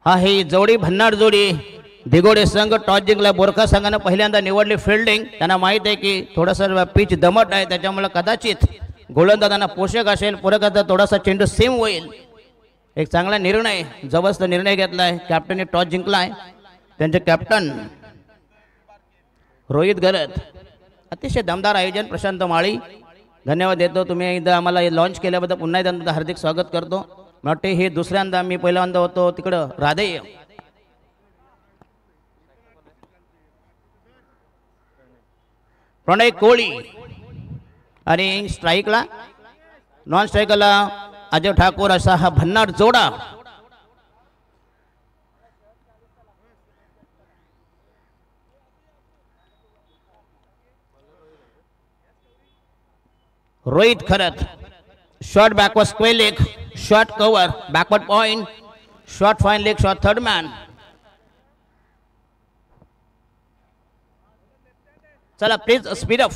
हा ही जोडी भन्नाट जोडी दिगोडे संघ टॉस जिंकला. बोरखा संघाने पहिल्यांदा निवडली फिल्डिंग. त्यांना माहित आहे की थोडंसं पिच दमट आहे, त्याच्यामुळे कदाचित गोलंदाजांना पोषक असेल. पुरकाचा थोडासा चेंडू सेम होईल. एक चांगला निर्णय, जबरदस्त निर्णय घेतलाय. कॅप्टनने टॉस जिंकलाय. त्यांचे कॅप्टन रोहित गरत. अतिशय दमदार आयोजन प्रशांत माळी, धन्यवाद देतो. तुम्ही एकदा आम्हाला लॉन्च केल्याबद्दल पुन्हा एकदा हार्दिक स्वागत करतो. मला वाटते हे दुसऱ्यांदा, मी पहिल्यांदा होतो तिकडं राधेय. प्रणय कोळी आणि स्ट्राईकला नॉन स्ट्राईकला अजय ठाकूर असा हा भन्नाट जोडा. Rohit Kharat short backward square leg, short cover, backward point, short fine leg, short third man. चला प्लीज स्पीड अप.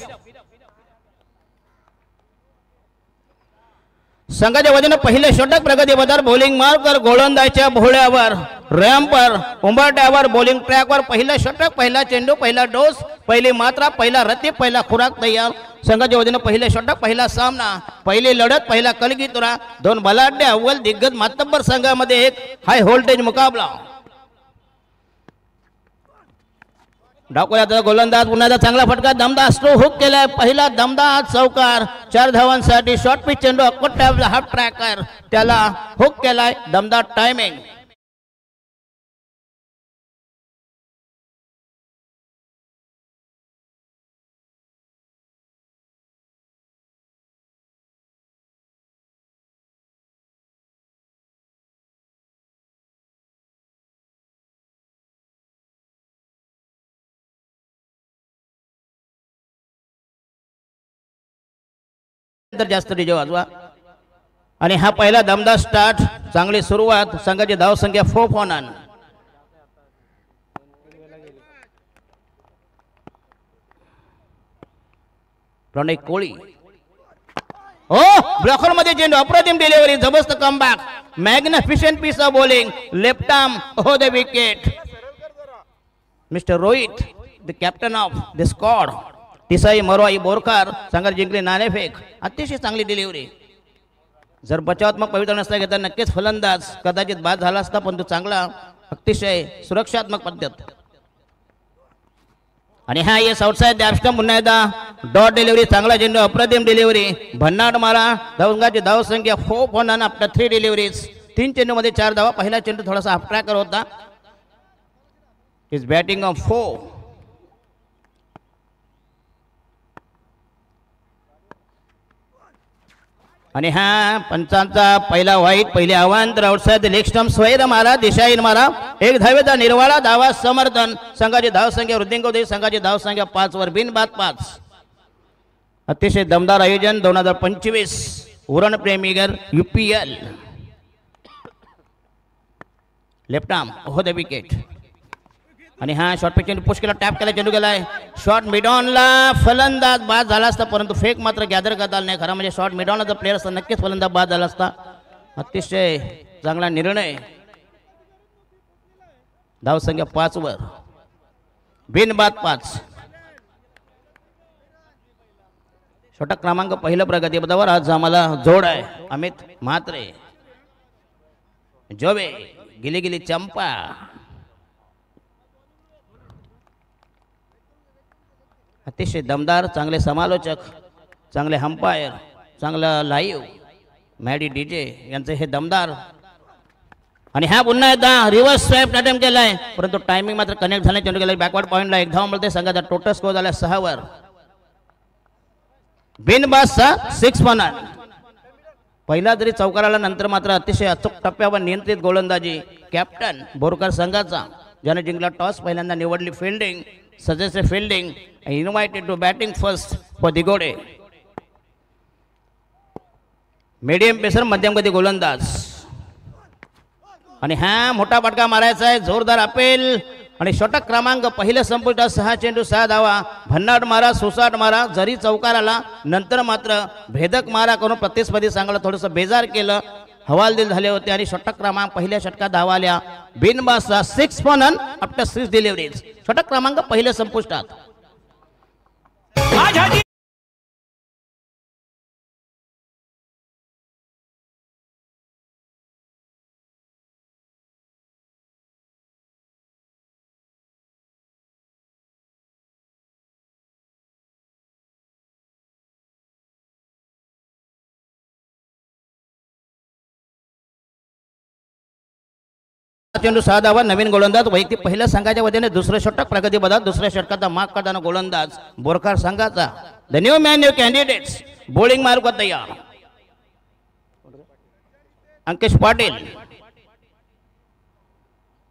संघाच्या वतीने पहिले षटक प्रगती पथार. बॉलिंग मार्कर गोलंदाजच्या भोळ्यावर, रॅम्पवर, उंबरट्यावर, बॉलिंग ट्रॅकवर पहिला षटक, पहिला चेंडू, पहिला डोस, पहिली मात्रा, पहिला रतीब, पहिला खुराक तयार. संघाच्या वतीने पहिले षटक, पहिला सामना, पहिली लढत, पहिला कलगीतुरा. दोन बलाढ्य अव्वल दिग्गज मातब्बर संघामध्ये एक हाय व्होल्टेज मुकाबला. डाकोऱ्याचा गोलंदाज पुन्हा चांगला फटका, दमदार स्ट्रो हुक केलाय. पहिला दमदार चौकार 4 धावांसाठी. शॉर्ट पिच चेंडू अक्कोट हाफ ट्रॅकर, त्याला हुक केलाय. दमदार टायमिंग. जास्त डीजे वाजवा. आणि हा पहिला दमदार स्टार्ट, चांगली सुरुवात. संघाची धाव संख्या 4 for none. प्रणय कोळी ओ ब्लॉकर मध्ये चेंडू, अप्रतिम डिलिव्हरी, जबरदस्त comeback, magnificent piece of bowling, left arm हो the wicket. Mister Rohit, the captain of the squad. Tisai Marwai Borkar संघात जिंकले नाणेफेक. अतिशय चांगली डिलिव्हरी. जर बचावात्मक पवित्र नसता घेता नक्कीच फलंदाज कदाचित बाद झाला असता, पण तो चांगला अतिशय सुरक्षात्मक पद्धत. आणि हा येस आउटसाइड द ॲपस्टंप. पुन्हा एकदा डॉट डिलिव्हरी, चांगला चेंडू, अप्रतिम डिलिव्हरी, भन्नाट मारा. संघाची धाव संख्या 4 for none आफ्टर 3 डिलिव्हरीज. 3 चेंडू मध्ये 4 धावा. पहिला चेंडू थोडासा हाफ ट्रॅकर होता. Is batting of 4. आणि हा पंचांचा पहिला वाईट, पहिले आव्हान. तर आउटसाइड लेग स्टंप, स्वैर मारा, दिशाहीन मारा, 1 धावेचा निर्वाळा, धावा समर्थन. संघाची धाव संख्या वृद्धिंगवते. संघाची धाव संख्या 5 वर, बिनबाद 5. अतिशय दमदार आयोजन 2025 उरण प्रेमीगर UPL. लेफ्ट आर्म हो द विकेट. आणि हा शॉर्ट पिच चेंडू पुश केला, टॅप केला, चेंडू गेलाय शॉर्ट मिड ऑनला. फलंदाज बाद झाला असता, परंतु फेक मात्र गॅदर करता आला नाही. खरा म्हणजे शॉर्ट मिड ऑनला जर प्लेअर असता नक्कीच फलंदाज बाद झाला असता. अतिशय चांगला निर्णय. धाव संख्या 5 वर, बिनबाद 5. षटक क्रमांक पहिलं प्रगती पदावर आज आम्हाला जोड आहे. अमित म्हात्रे, जोवे, गिली गिली चंपा. अतिशय दमदार, चांगले समालोचक, चांगले अंपायर, चांगला लाईव्ह मॅडी डीजे यांचे हे दमदार. आणि हा पुन्हा एकदा रिव्हर्स स्वॅप अटेम्प्ट केलाय, परंतु टायमिंग मात्र कनेक्ट झाले. चेंडू गेला बॅकवर्ड पॉइंटला. 1 धाव मिळते. संघाचा टोटल स्कोर झाला 6 वर. बिनबादचा 6 for none. पहिला जरी चौकार आला, नंतर मात्र अतिशय अचूक टप्प्यावर नियंत्रित गोलंदाजी. कॅप्टन बोरकर संघाचा, ज्याने जिंकला टॉस, पहिल्यांदा निवडली fielding, suggested fielding, invited to batting first for Digode. Medium pacer, मध्यम गती गोलंदाज. आणि हा मोठा फटका मारायचा आहे, जोरदार अपेल. आणि षटक क्रमांक पहिल्या संपुष्टात 6 चेंडू 6 धावा. भन्नाट मारा, सुसाट मारा, जरी चौकार आला, नंतर मात्र भेदक मारा करून प्रतिस्पर्धी संघाला थोडंसं बेजार केलं. हवालदिल झाले होते आणि षटक क्रमांक पहिल्या षटकात धावा आल्या बिनबादचा 6 फॉन आफ्टर 6 डिलिव्हरीज. षटक क्रमांक पहिले संपुष्टात. चेंडू 6 धावा. नवीन गोलंदाज वैयक्तिक पहिल्या संघाच्या वतीने दुसरे षटक प्रगती बदल. दुसऱ्या षटकाचा माग करताना गोलंदाज बोरकर संघाचा. The new man new candidates bowling mark तयार. अंकेश पाटील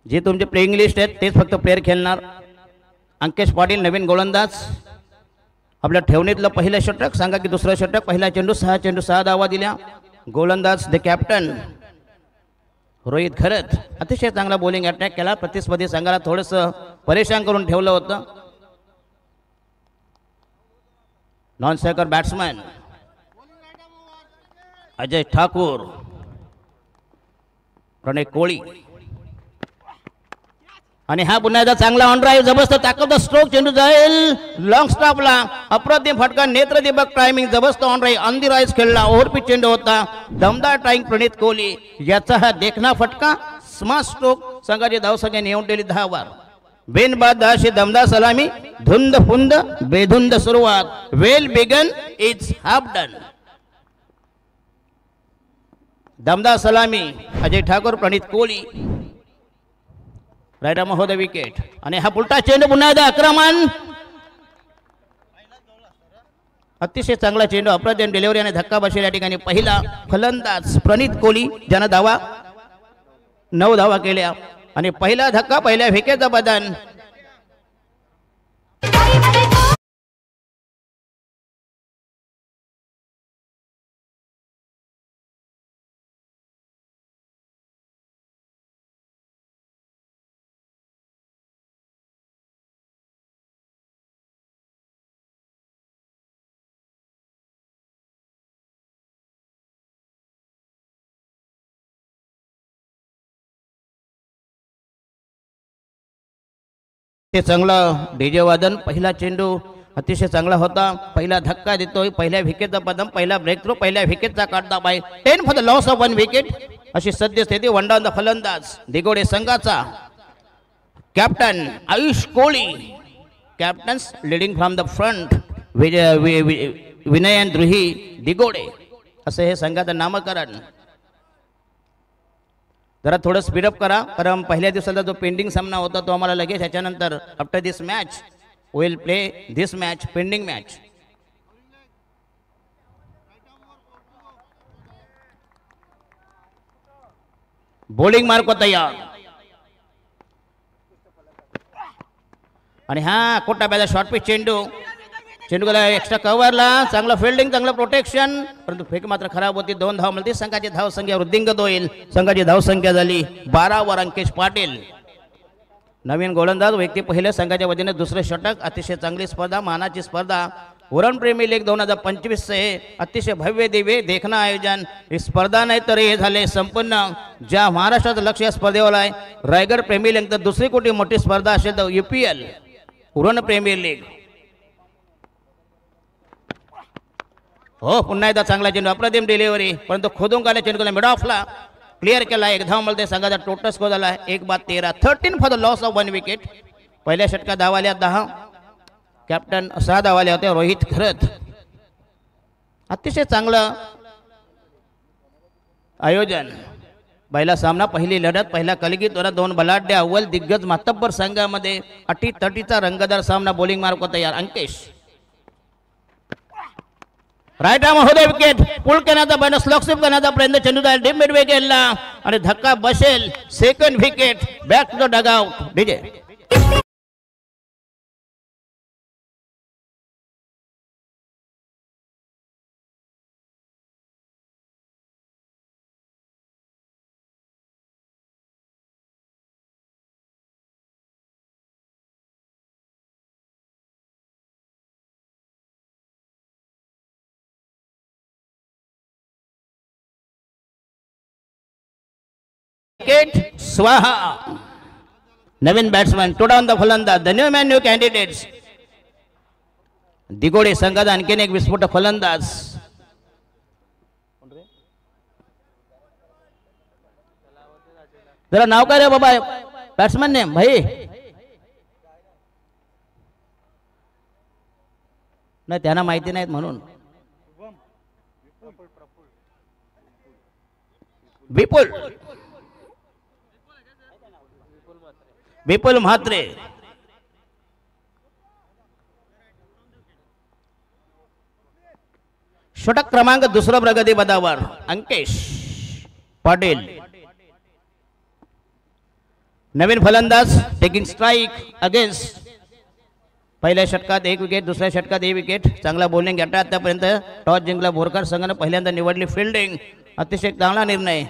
जे तुमचे प्लेइंग लिस्ट आहेत तेच फक्त प्लेयर खेळणार. अंकेश पाटील नवीन गोलंदाज. आपल्या ठेवणीतलं पहिलं षटक सांगा की दुसरं षटक. पहिला चेंडू 6 धावा दिल्या. गोलंदाज द कॅप्टन रोहित खरत अतिशय चांगला बॉलिंग अटॅक केला. प्रतिस्पर्धी संघाला थोडंसं परेशान करून ठेवलं होतं. Non striker batsman Ajay Thakur, Pranay Koli आणि हा पुन्हा एकदा चांगला ऑन ड्राईव्ह जबरदस्त ताकद स्ट्रोक. चेंडू जाईल लॉंग स्टॉपला. अप्रतिम फटका नेत्रदीपक टायमिंग जबरदस्त on drive on the rise खेळला. ओव्हरपिच चेंडू होता. दमदार टाईम प्रणित कोहली याचा हा देखना फटका. Smart stroke. संघाची धावसंख्या नेऊन ठेवली 10 वर. बिनबाद 10 दमदार सलामी. धुंद फुंद बेधुंद सुरुवात. Well begun it's half done. दमदार सलामी Ajay Thakur Pranit Kohli. Right arm the wicket आणि हा पुलटा चेंडू पुन्हा एकदा आक्रमण. अतिशय चांगला चेंडू अप्रतिम डिलिव्हरी आणि धक्का बसेल या ठिकाणी. पहिला फलंदाज प्रणित कोहली ज्यानं 9 धावा केल्या आणि पहिला धक्का पहिल्या विकेटचा बदन. ते चांगला डीजे वादन. पहिला चेंडू अतिशय चांगला होता. पहिला धक्का देतोय. पहिल्या विकेटचा पदम. पहिला ब्रेक थ्रू. पहिल्या विकेटचा काढता by 10 for the loss of 1 wicket. अशी सद्यस्थिती. वन डाऊन द फलंदाज दिगोडे संघाचा captain Ayush Kohli. Captain's leading from the front. विनयन द्रुही दिगोडे असं हे संघाचं नामकरण. जरा थोडं स्पीडअप करा कारण पहिल्या दिवसाला जो पेंडिंग सामना होता तो आम्हाला लगेच ह्याच्यानंतर after this match will play this match pending match. Bowling mark तयार आणि हा कोटा बॅला शॉर्ट पिच चेंडू. चेंडू गेला एक्स्ट्रा कव्हरला. चांगलं फिल्डिंग चांगलं प्रोटेक्शन परंतु फेक मात्र खराब होती. 2 धाव मिळते. संघाची धावसंख्या वृद्धिंगत होईल. संघाची धावसंख्या झाली 12 वर. अंकेश पाटील नवीन गोलंदाज वैयक्तिक पहिल्या संघाच्या वतीने दुसरे षटक. अतिशय चांगली स्पर्धा. मानाची स्पर्धा. उरण प्रेमी लीग 2025 हे अतिशय भव्य दिव्य देखणं आयोजन. ही स्पर्धा नाही तर हे झाले संपूर्ण ज्या महाराष्ट्राचं लक्ष या स्पर्धेवर आहे. रायगड प्रेमी लीग तर दुसरी कुठली मोठी स्पर्धा असेल तर UPL उरण प्रेमी लीग. हो पुन्हा एकदा चांगला चेंडू. अप्रतिम डिलिव्हरी परंतु खोदून काढल्या चेंडूला मिड ऑफला क्लिअर केला. 1 धाव मिळते. संघाचा टोटल स्कोर झाला 1-13. 13 for the loss of 1 wicket. पहिल्या षटकात धावा आल्या 10. कॅप्टन 6 धावा आल्या होत्या. रोहित खरत अतिशय चांगलं आयोजन. पहिला सामना पहिली लढत पहिला कलगीत 2 बलाढ्य अव्वल दिग्गज मातब्बर संघामध्ये अटीतटीचा रंगतदार सामना. बॉलिंग मार्क तयार. अंकेश राईट आर्म होते विकेट. पुल करण्याचा प्रयत्न स्लॉक स्वीप करण्याचा प्रयत्न. चेंडू डीप मिडवे केला आणि धक्का बसेल. Second wicket. Back to the dugout. DJ wicket स्वाहा. नवीन बॅट्समॅन टू डाऊन द फलंदाज. The new man new candidates. Digode संघाचा आणखीन एक विस्फोटक फलंदाज. जरा नाव काय रे बाबा बॅट्समॅन ने भाई. नाही त्यांना माहिती नाहीत म्हणून. विपुल विपुल म्हात्रे. षटक क्रमांक दुसरा प्रगती पदावर अंकेश पाटील. नवीन फलंदाज टेकिंग स्ट्राईक अगेन्स्ट. पहिल्या षटकात एक विकेट, दुसऱ्या षटकात एक विकेट. चांगला बॉलिंग अटॅक. आतापर्यंत टॉस जिंकला बोरकर संघाने. पहिल्यांदा निवडली फिल्डिंग. अतिशय चांगला निर्णय.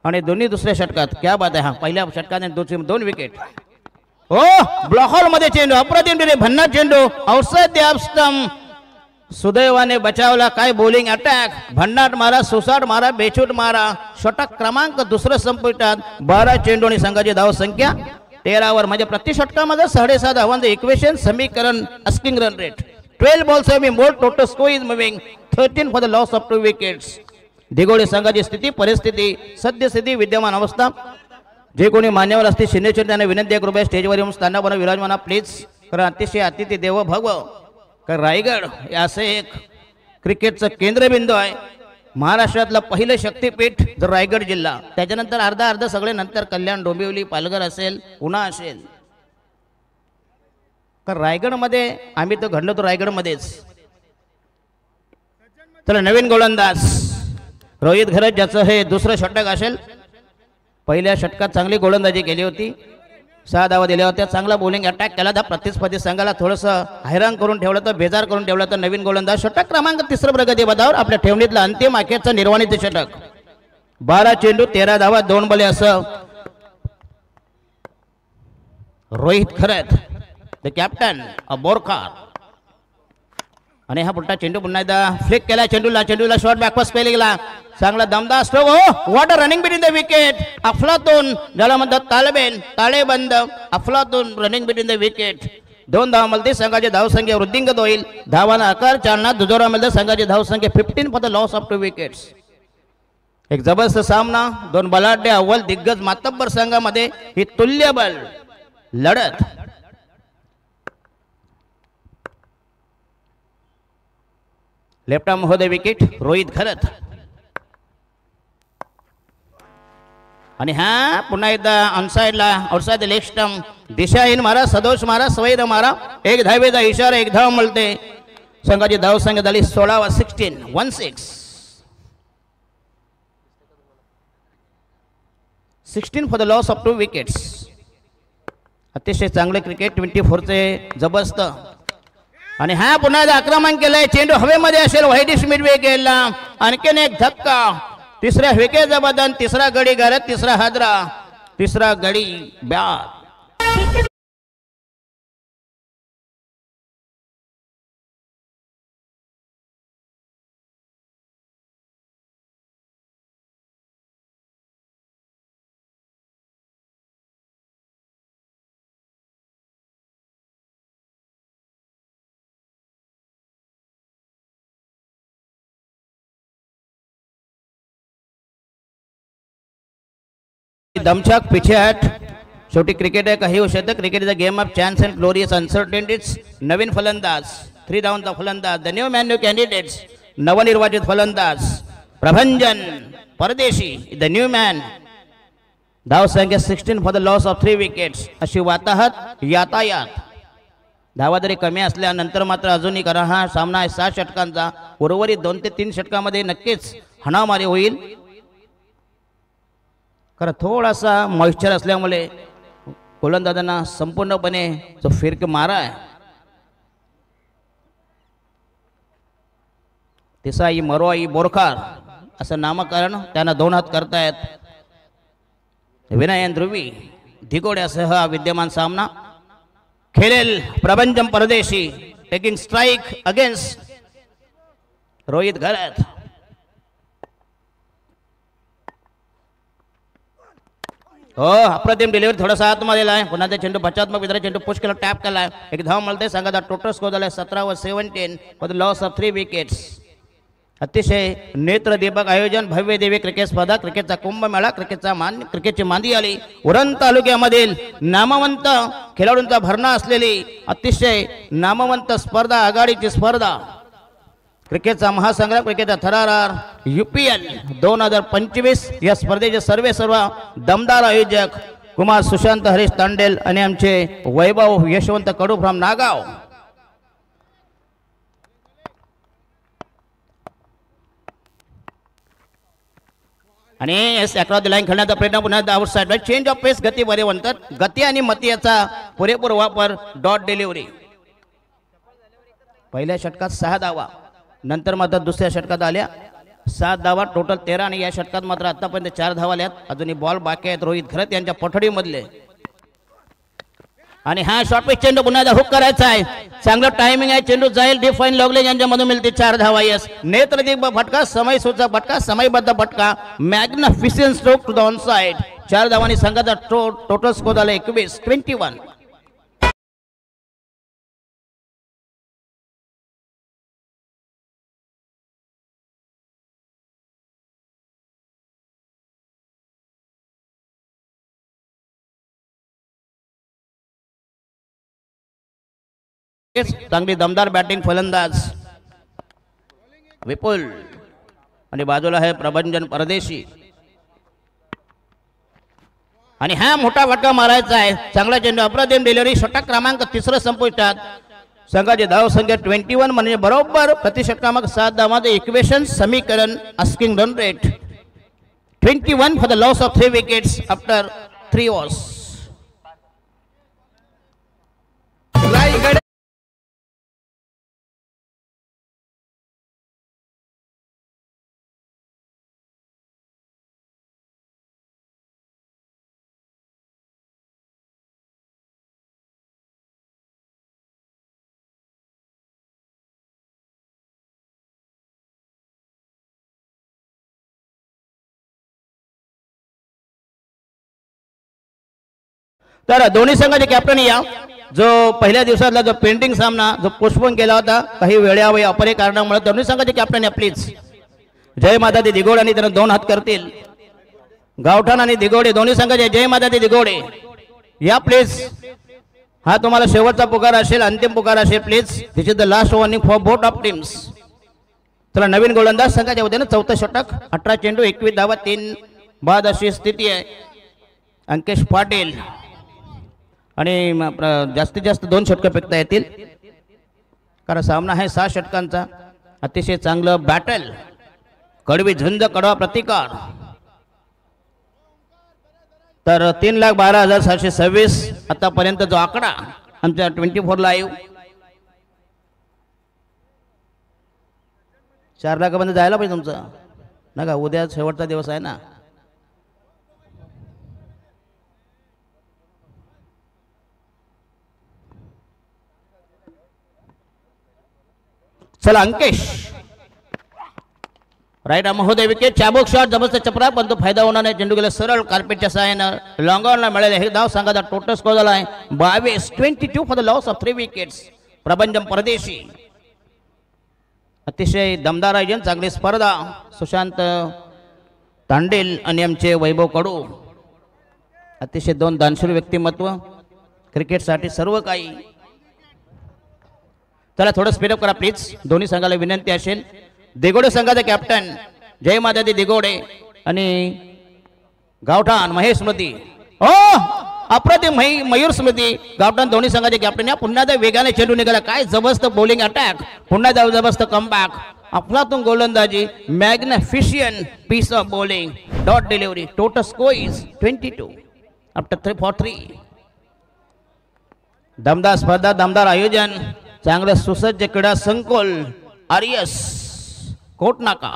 आणि दोन्ही दुसऱ्या षटकात क्या बात आहे. हा पहिल्या षटकाने दोन विकेट. हो ब्लॉक हॉल मध्ये चेंडू. अप्रतिम भन्नाट चेंडू आउटसाइड द ऑफ स्टंप. सुदैवाने बचावला. काय बॉलिंग अटॅक. भन्नाट मारा, सुसाट मारा, बेछूट मारा. षटक क्रमांक दुसरं संपुष्टात. 12 चेंडू आणि संघाची धाव संख्या 13 वर. म्हणजे प्रति षटकामध्ये 7.5 धावांचं इक्वेशन समीकरण. Asking run rate 12 balls have been bowled. Total score is moving 13 for the loss of 2 wickets. दिगोडे संघाची स्थिती, परिस्थिती, सद्यस्थिती, विद्यमान अवस्था. जे कोणी मान्यवर असते शिंदेश्वर त्यांना विनंती आहे कृपया स्टेजवर येऊन स्थाना बना विराजमाना प्लीज. कारण अतिशय अतिथी देव भव. कारण रायगड असं एक क्रिकेटचं केंद्रबिंदू आहे. महाराष्ट्रातलं पहिलं शक्तीपीठ जर रायगड जिल्हा. त्याच्यानंतर अर्धा सगळे नंतर कल्याण, डोंबिवली, पालघर असेल, पुणा असेल. तर रायगडमध्ये आम्ही तर घडलो तो रायगडमध्येच. चला नवीन गोलंदाज रोहित घरत, ज्याचं हे दुसरं षटक असेल. पहिल्या षटकात चांगली गोलंदाजी केली होती. 6 धावा दिल्या होत्या. चांगला बॉलिंग अटॅक केला. त्या प्रतिस्पर्धी संघाला थोडंसं हैराण करून ठेवलं तर, बेजार करून ठेवलं तर. नवीन गोलंदाज षटक क्रमांक 3 प्रगती पदावर. आपल्या ठेवणीतला अंतिम अखेरचा निर्वाणीचे षटक. 12 चेंडू 13 धावा 2 बले असं Rohit Kharat the captain of Borkar. आणि हा पुढचा चेंडू पुन्हा एकदा फ्लिक केला. चेंडूला शॉर्ट बॅकवर्ड स्पेल गेला. चांगला दमदार स्ट्रोक. हो what a running between the wicket. अफलातून ज्याला म्हणतात तालबेन, ताळेबंद. अफलातून रनिंग बिटवीन द विकेट. 2 धावांमध्ये संघाची धावसंख्या वृद्धिंगत होईल. धावांना आकार चालना. दुजोरामध्ये संघाची धावसंख्या 15 for the loss of 2 wickets. एक जबरदस्त सामना. 2 बलाढ्य अव्वल दिग्गज मातब्बर संघामध्ये ही तुल्यबळ लढत. लेफ्ट आर्म हो द विकेट रोहित खरत. आणि हा पुन्हा एकदा ऑनसाइडला आउटसाइड द लेग स्टंप. दिशाहीन मारा, सदोष मारा, स्वैध मारा. 1 धावेचा इशारा. 1 धाव मिळते. संघाची धाव संख्या झाली 16 16 for the loss of 2 wickets. अतिशय चांगले क्रिकेट 24चे जबरदस्त. आणि हा पुन्हा आक्रमण केलंय. चेंडू हवेमध्ये असेल. व्हाईटिश मिडवे केला. आणखीन एक धक्का. तिसऱ्या विकेटचा बदन. तिसरा गडी घरत. तिसरा हादरा. तिसरा गडी ब्यात. दमछाक पीछे हट. शेवटी क्रिकेट आहे काही होऊ शकतं. Cricket is a game of chance and glorious uncertainties. नवीन फलंदाज 3 धावांचा फलंदाज. The new man new candidates. नवनिर्वाचित फलंदाज प्रभंजन परदेशी द न्यू मॅन. धाव संख्या 16 for the loss of 3 wickets. अशी वाताहत यातायात. धावा जरी कमी असल्यानंतर मात्र अजूनही करा. हा सामना आहे 6 षटकांचा. उर्वरित 2 ते 3 षटकामध्ये नक्कीच हाणामारी होईल. कारण थोडासा मॉइश्चर असल्यामुळे गोलंदाजांना संपूर्णपणे जो फिरक मारा आहे तिसाई मरोई बोरखार असं नामकरण त्यांना 2 हात करतायत. विनयन ध्रुवी दिगोड्यासह हा विद्यमान सामना खेळेल प्रभंजन परदेशी. टेकिंग स्ट्राईक अगेन्स्ट रोहित घरत. हो अप्रतिम डिलिव्हरी थोडासा आतमध्ये आहे पुन्हा ते चेंडू बचात्मक विधान चेंडू पुश केला टॅप केला एक धाव मिळते संघाचा टोटल स्कोर झाला 17-17 for the loss of 3 wickets. अतिशय नेत्रदीपक आयोजन भव्य देवी क्रिकेट स्पर्धा क्रिकेटचा कुंभमेळा क्रिकेटची मांदी आली उरण तालुक्यामधील नामवंत खेळाडूंचा भरणा असलेली अतिशय नामवंत स्पर्धा आघाडीची स्पर्धा क्रिकेटचा महासंग्राम क्रिकेटचा थरार UPL 2025 या स्पर्धेचे सर्व दमदार आयोजक कुमार सुशांत हरीश तांडेल आणि आमचे वैभव यशवंत कडू फ्रॉम नागाव. आणि एस अक्रॉस द लाईन खेळण्याचा प्रयत्न पुन्हा आउटसाइड चेंज ऑफ पेस गती बरे म्हणतात गती आणि मती याचा पुरेपूर वापर डॉट डिलिव्हरी. पहिल्या षटकात 6 धावा नंतर मात्र दुसऱ्या षटकात आल्या 7 धावा टोटल 13 आणि या षटकात मात्र आतापर्यंत 4 धावा आल्यात. अजूनही बॉल बाकी आहेत रोहित खरत यांच्या पठडीमधले आणि हा शॉर्ट पिच चेंडू पुन्हा हुक करायचा आहे चांगलं टायमिंग आहे चेंडू जाईल डिफाईन लॉगले यांच्या मधून मिळते 4 धावा. यस नेत्रदीप फटका समय सूचा फटका समयबद्ध फटका magnificent stroke to the on side 4 धावांनी संघाचा टोटल स्कोर झाला 21-21. चांगली दमदार बॅटिंग फलंदाज विपुल आणि बाजूला आहे प्रभंजन परदेशी आणि हा मोठा फटका मारायचा आहे चांगला चेंडू अप्रतिम डिलिव्हरी षटक क्रमांक 3 संपुष्टात संघाची धाव संख्या 21 म्हणजे बरोबर प्रति षटकामाग 7 धावांचे इक्वेशन समीकरण asking run rate 21 for the loss of 3 wickets after 3 overs. तर दोन्ही संघाचे कॅप्टन या जो पहिल्या दिवसातला जो पेंटिंग सामना जो पोस्टपोन केला होता काही वेळावे अपरे कारणामुळे दोन्ही संघाचे कॅप्टन या प्लीज जय माता दी दिगोडे आणि त्यांना 2 हात करतील गावठाण आणि दिगोडे दोन्ही संघाचे जय माता दी दिगोडे या प्लीज हा तुम्हाला शेवटचा पुकार असेल अंतिम पुकार असेल please this is the last warning for both of teams. चला नवीन गोलंदाज संघाच्या वतीने 4थं षटक 18 चेंडू 21 धावा 3 बाद अशी स्थिती आहे. अंकेश पाटील आणि जास्तीत जास्त 2 षटकं फेकता येतील कारण सामना आहे 6 षटकांचा. अतिशय चांगलं बॅटल कडवी झुंज कडवा प्रतिकार. तर 3,12,726 आतापर्यंत जो आकडा आमच्या 24 लाईव्ह 4 लाखापर्यंत जायला पाहिजे तुमचं ना का उद्या शेवटचा दिवस आहे ना. चला अंकेश राईट महोदय विकेट चाबूक शॉट जबरदस्त चपरा पण तो फायदा होणार नाही चेंडू गेला सरळ कार्पेटच्या सहाय्यानं लॉंग ऑनला मिळाले हे धाव संघाचा टोटल स्कोर झाला आहे 22-22 for the loss of 3 wickets. Prabhanjan Pardeshi अतिशय दमदार आयोजन चांगली स्पर्धा सुशांत तांडेल आणि आमचे वैभव कडू अतिशय 2 दानशूर व्यक्तिमत्व क्रिकेटसाठी सर्व काही. चला थोडं स्पीडअप करा प्लीज दोन्ही संघाला विनंती असेल. दिगोडे संघाचे कॅप्टन जय माता दी दिगोडे आणि गावठाण महेश स्मृती ओ अप्रतिम मयूर स्मृती गावठाण दोन्ही संघाचे कॅप्टन या पुन्हा त्या वेगाने चेंडू निघाला काय जबरदस्त बॉलिंग अटॅक पुन्हा त्या जबरदस्त कमबॅक अफलातून गोलंदाजी magnificent piece of bowling dot delivery total score is 22 after 3 दमदार स्पर्धा दमदार आयोजन चांगलं सुसज्ज क्रीडा संकुल आर्यस कोटनाका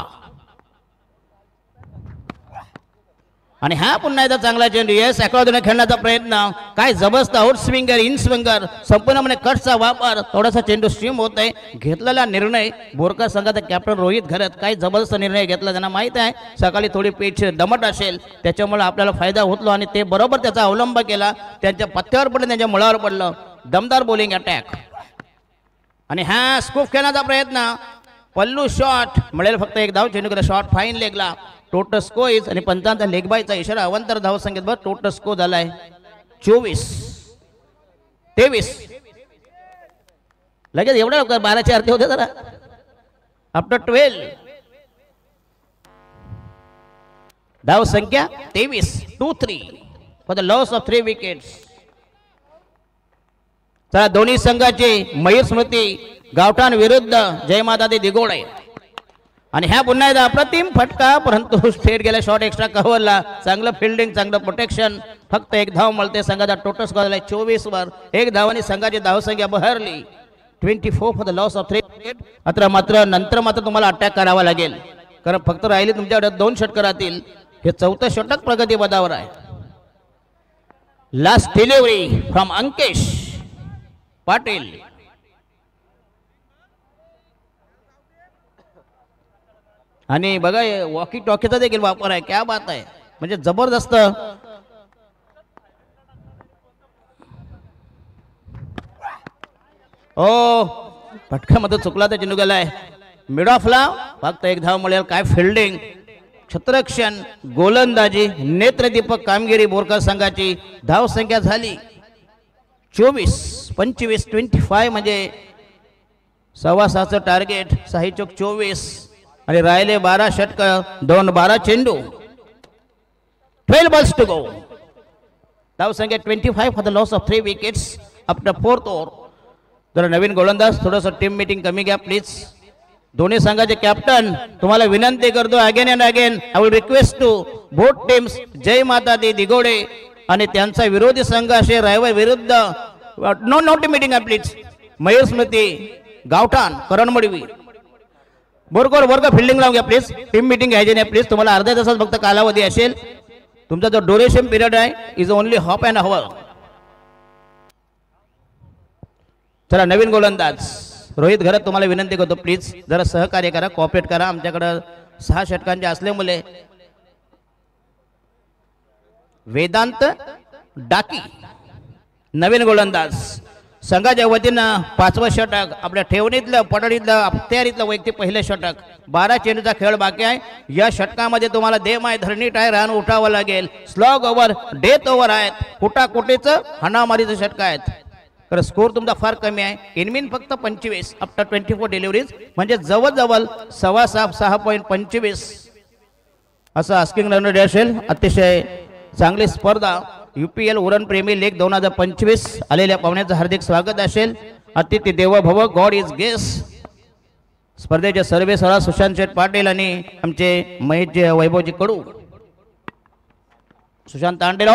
आणि हा पुन्हा एकदा चांगला चेंडू येस अकॉर्डिंग खेळण्याचा प्रयत्न काय जबरदस्त आउट स्विंगर इन स्विंगर संपूर्णपणे कटचा वापर थोडासा चेंडू स्ट्रीम होत आहे घेतलेला निर्णय बोरकर संघाचा कॅप्टन रोहित घरत काय जबरदस्त निर्णय घेतला त्यांना माहित आहे सकाळी थोडी पिच दमट असेल त्याच्यामुळे आपल्याला फायदा होतलो आणि ते बरोबर त्याचा अवलंब केला त्यांच्या पत्त्यावर पडलं त्यांच्या मुळावर पडलं दमदार बॉलिंग अटॅक आणि हा स्कूप खेळण्याचा प्रयत्न पल्लू शॉट मिळेल फक्त एक धाव चेंडू केला शॉट फाईन लेगला टोटल स्कोर आणि पंचांचा लेग बायचा इशारा अवंतर धाव संख्येत बघ टोटल स्कोर झालाय 24-23 लगेच एवढ्या लवकर 12चे अर्थे होते जरा आफ्टर 12 धाव संख्या 23-2-3 for the loss of 3 wickets चला दोन्ही संघाचे मयूर स्मृती गावठाण विरुद्ध जयमाता दी दिगोडे आणि ह्या पुन्हा एकदा अप्रतिम फटका परंतु स्ट्रेट गेला शॉट एक्स्ट्रा कव्हरला चांगलं फिल्डिंग चांगलं प्रोटेक्शन फक्त एक धाव मिळते संघाचा टोटल स्कोर झाला 24 वर एक धावाने संघाची धावसंख्या बहरली 24 for the loss of 3 wicket नंतर मात्र तुम्हाला अटॅक करावा लागेल कारण फक्त राहिले तुमच्याकडे 2 षटकर राहतील हे चौथं षटक प्रगती पदावर आहे last delivery from Ankesh Patil आणि बघा वॉकी टॉकीचा देखील वापर आहे क्या बात आहे म्हणजे जबरदस्त ओ फटक्यामध्ये चुकला तर चेंडू गेलाय मिड ऑफला फक्त एक धाव मिळेल काय फिल्डिंग क्षेत्ररक्षण गोलंदाजी नेत्रदीपक कामगिरी बोरकर संघाची धाव संख्या झाली 24-25 म्हणजे 6.5चं टार्गेट 6 चोक 24 आणि राहिले 12 षटक 12 चेंडू 12 balls to go धाव संख्या 25 for the loss of 3 wickets after 4th over जरा नवीन गोलंदाज थोडंसं टीम मीटिंग कमी घ्या प्लीज दोन्ही संघाचे कॅप्टन तुम्हाला विनंती करतो again and again I will request to both teams Jai Mata Di दिगोडे आणि त्यांचा विरोधी संघ असे रायवळ विरुद्ध no team meeting please Mayur Smriti Gaothan Karanmadvi Borkar fielding लावून घ्या प्लीज टीम मीटिंग घ्यायची नाही प्लीज तुम्हाला अर्ध्या तासात फक्त कालावधी असेल तुमचा जो ड्युरेशन पिरियड आहे is only half and our चला नवीन गोलंदाज रोहित घरत तुम्हाला विनंती करतो प्लीज जरा सहकार्य करा कॉपरेट करा आमच्याकडे 6 षटकांचे असल्यामुळे वेदांत डाकी नवीन गोलंदाज संघाच्या वतीनं 5वं षटक आपल्या ठेवणीतलं पडळीतलं तयारीतलं वैयक्तिक पहिलं षटक 12 चेंडूचा खेळ बाकी आहे या षटकामध्ये तुम्हाला देमाय धरणी टाय रान उठावं लागेल स्लॉग ओव्हर डेथ ओव्हर आहेत कुटाकुटीचं हाणामारीचं षटक आहेत तर स्कोर तुमचा फार कमी आहे इनमीन फक्त 25 आफ्टर 24 डिलिव्हरीज म्हणजे जवळजवळ 6.25 असं आस्किंग रन रेट असेल अतिशय चांगली स्पर्धा UPL उरण प्रेमी लीग 2025 आलेल्या पाहुण्याचं हार्दिक स्वागत असेल अतिथी देवो भव गॉड इज गेस स्पर्धेचे सर्वे सरा सुशांत शेठ पाटील आणि आमचे महेशजी वैभवजी कडू सुशांत तांडेल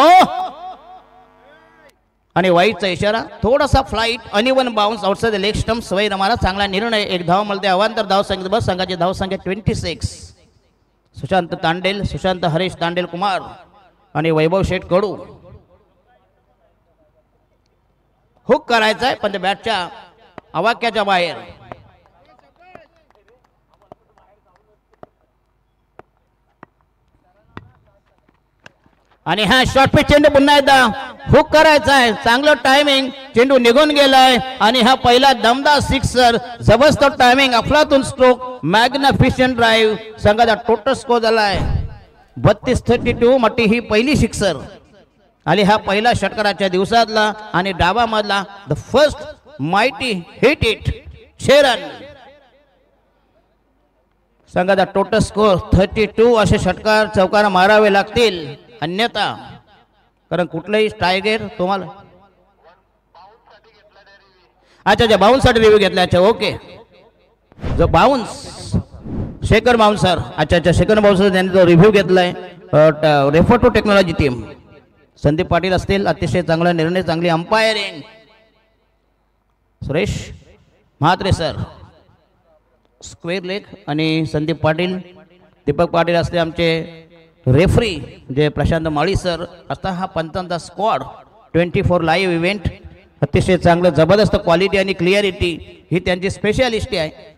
आणि वाईटचा इशारा थोडासा flight uneven bounce outside the leg stump सवय रमाला चांगला निर्णय एक धाव मिळते अवांतर धाव संख्या बस संघाची धाव संख्या 26 सुशांत तांडेल सुशांत हरीश तांडेल कुमार आणि वैभव शेठ कडू हुक करायचा आहे पण ते बॅटच्या आवाक्याच्या बाहेर आणि हा शॉर्ट पिच चेंडू पुन्हा एकदा हुक करायचा आहे चांगलं टायमिंग चेंडू निघून गेलाय आणि हा पहिला दमदार सिक्सर जबरदस्त टायमिंग अफलातून स्ट्रोक मॅग्निफिशियंट ड्राईव्ह संघाचा टोटल स्कोर झालाय 32-32 मटी ही पहिली सिक्सर आणि हा पहिला षटकाराच्या दिवसातला आणि डावा मधला the first mighty hit it शेरन संघाचा टोटल स्कोर 32 असे षटकार चौकार मारावे लागतील अन्यथा कारण कुठलाही स्ट्रायगर तुम्हाला अच्छा बाउन्स साठी रिव्ह्यू घेतला अच्छा ओके जो बाउन्स शेखर बाउन्सर अच्छा शेखर बाउन्सर त्यांनी जो रिव्ह्यू घेतलाय refer to technology team Sandeep Patil असतील अतिशय चांगला निर्णय चांगली umpiring Suresh Mhatre sir square leg आणि संदीप पाटील दीपक पाटील असले आमचे रेफरी जे प्रशांत माळी सर आता हा पंचांचा स्क्वॉड 24 लाईव्ह इव्हेंट अतिशय चांगलं जबरदस्त क्वालिटी आणि क्लिअरिटी ही त्यांची स्पेशालिस्टी आहे.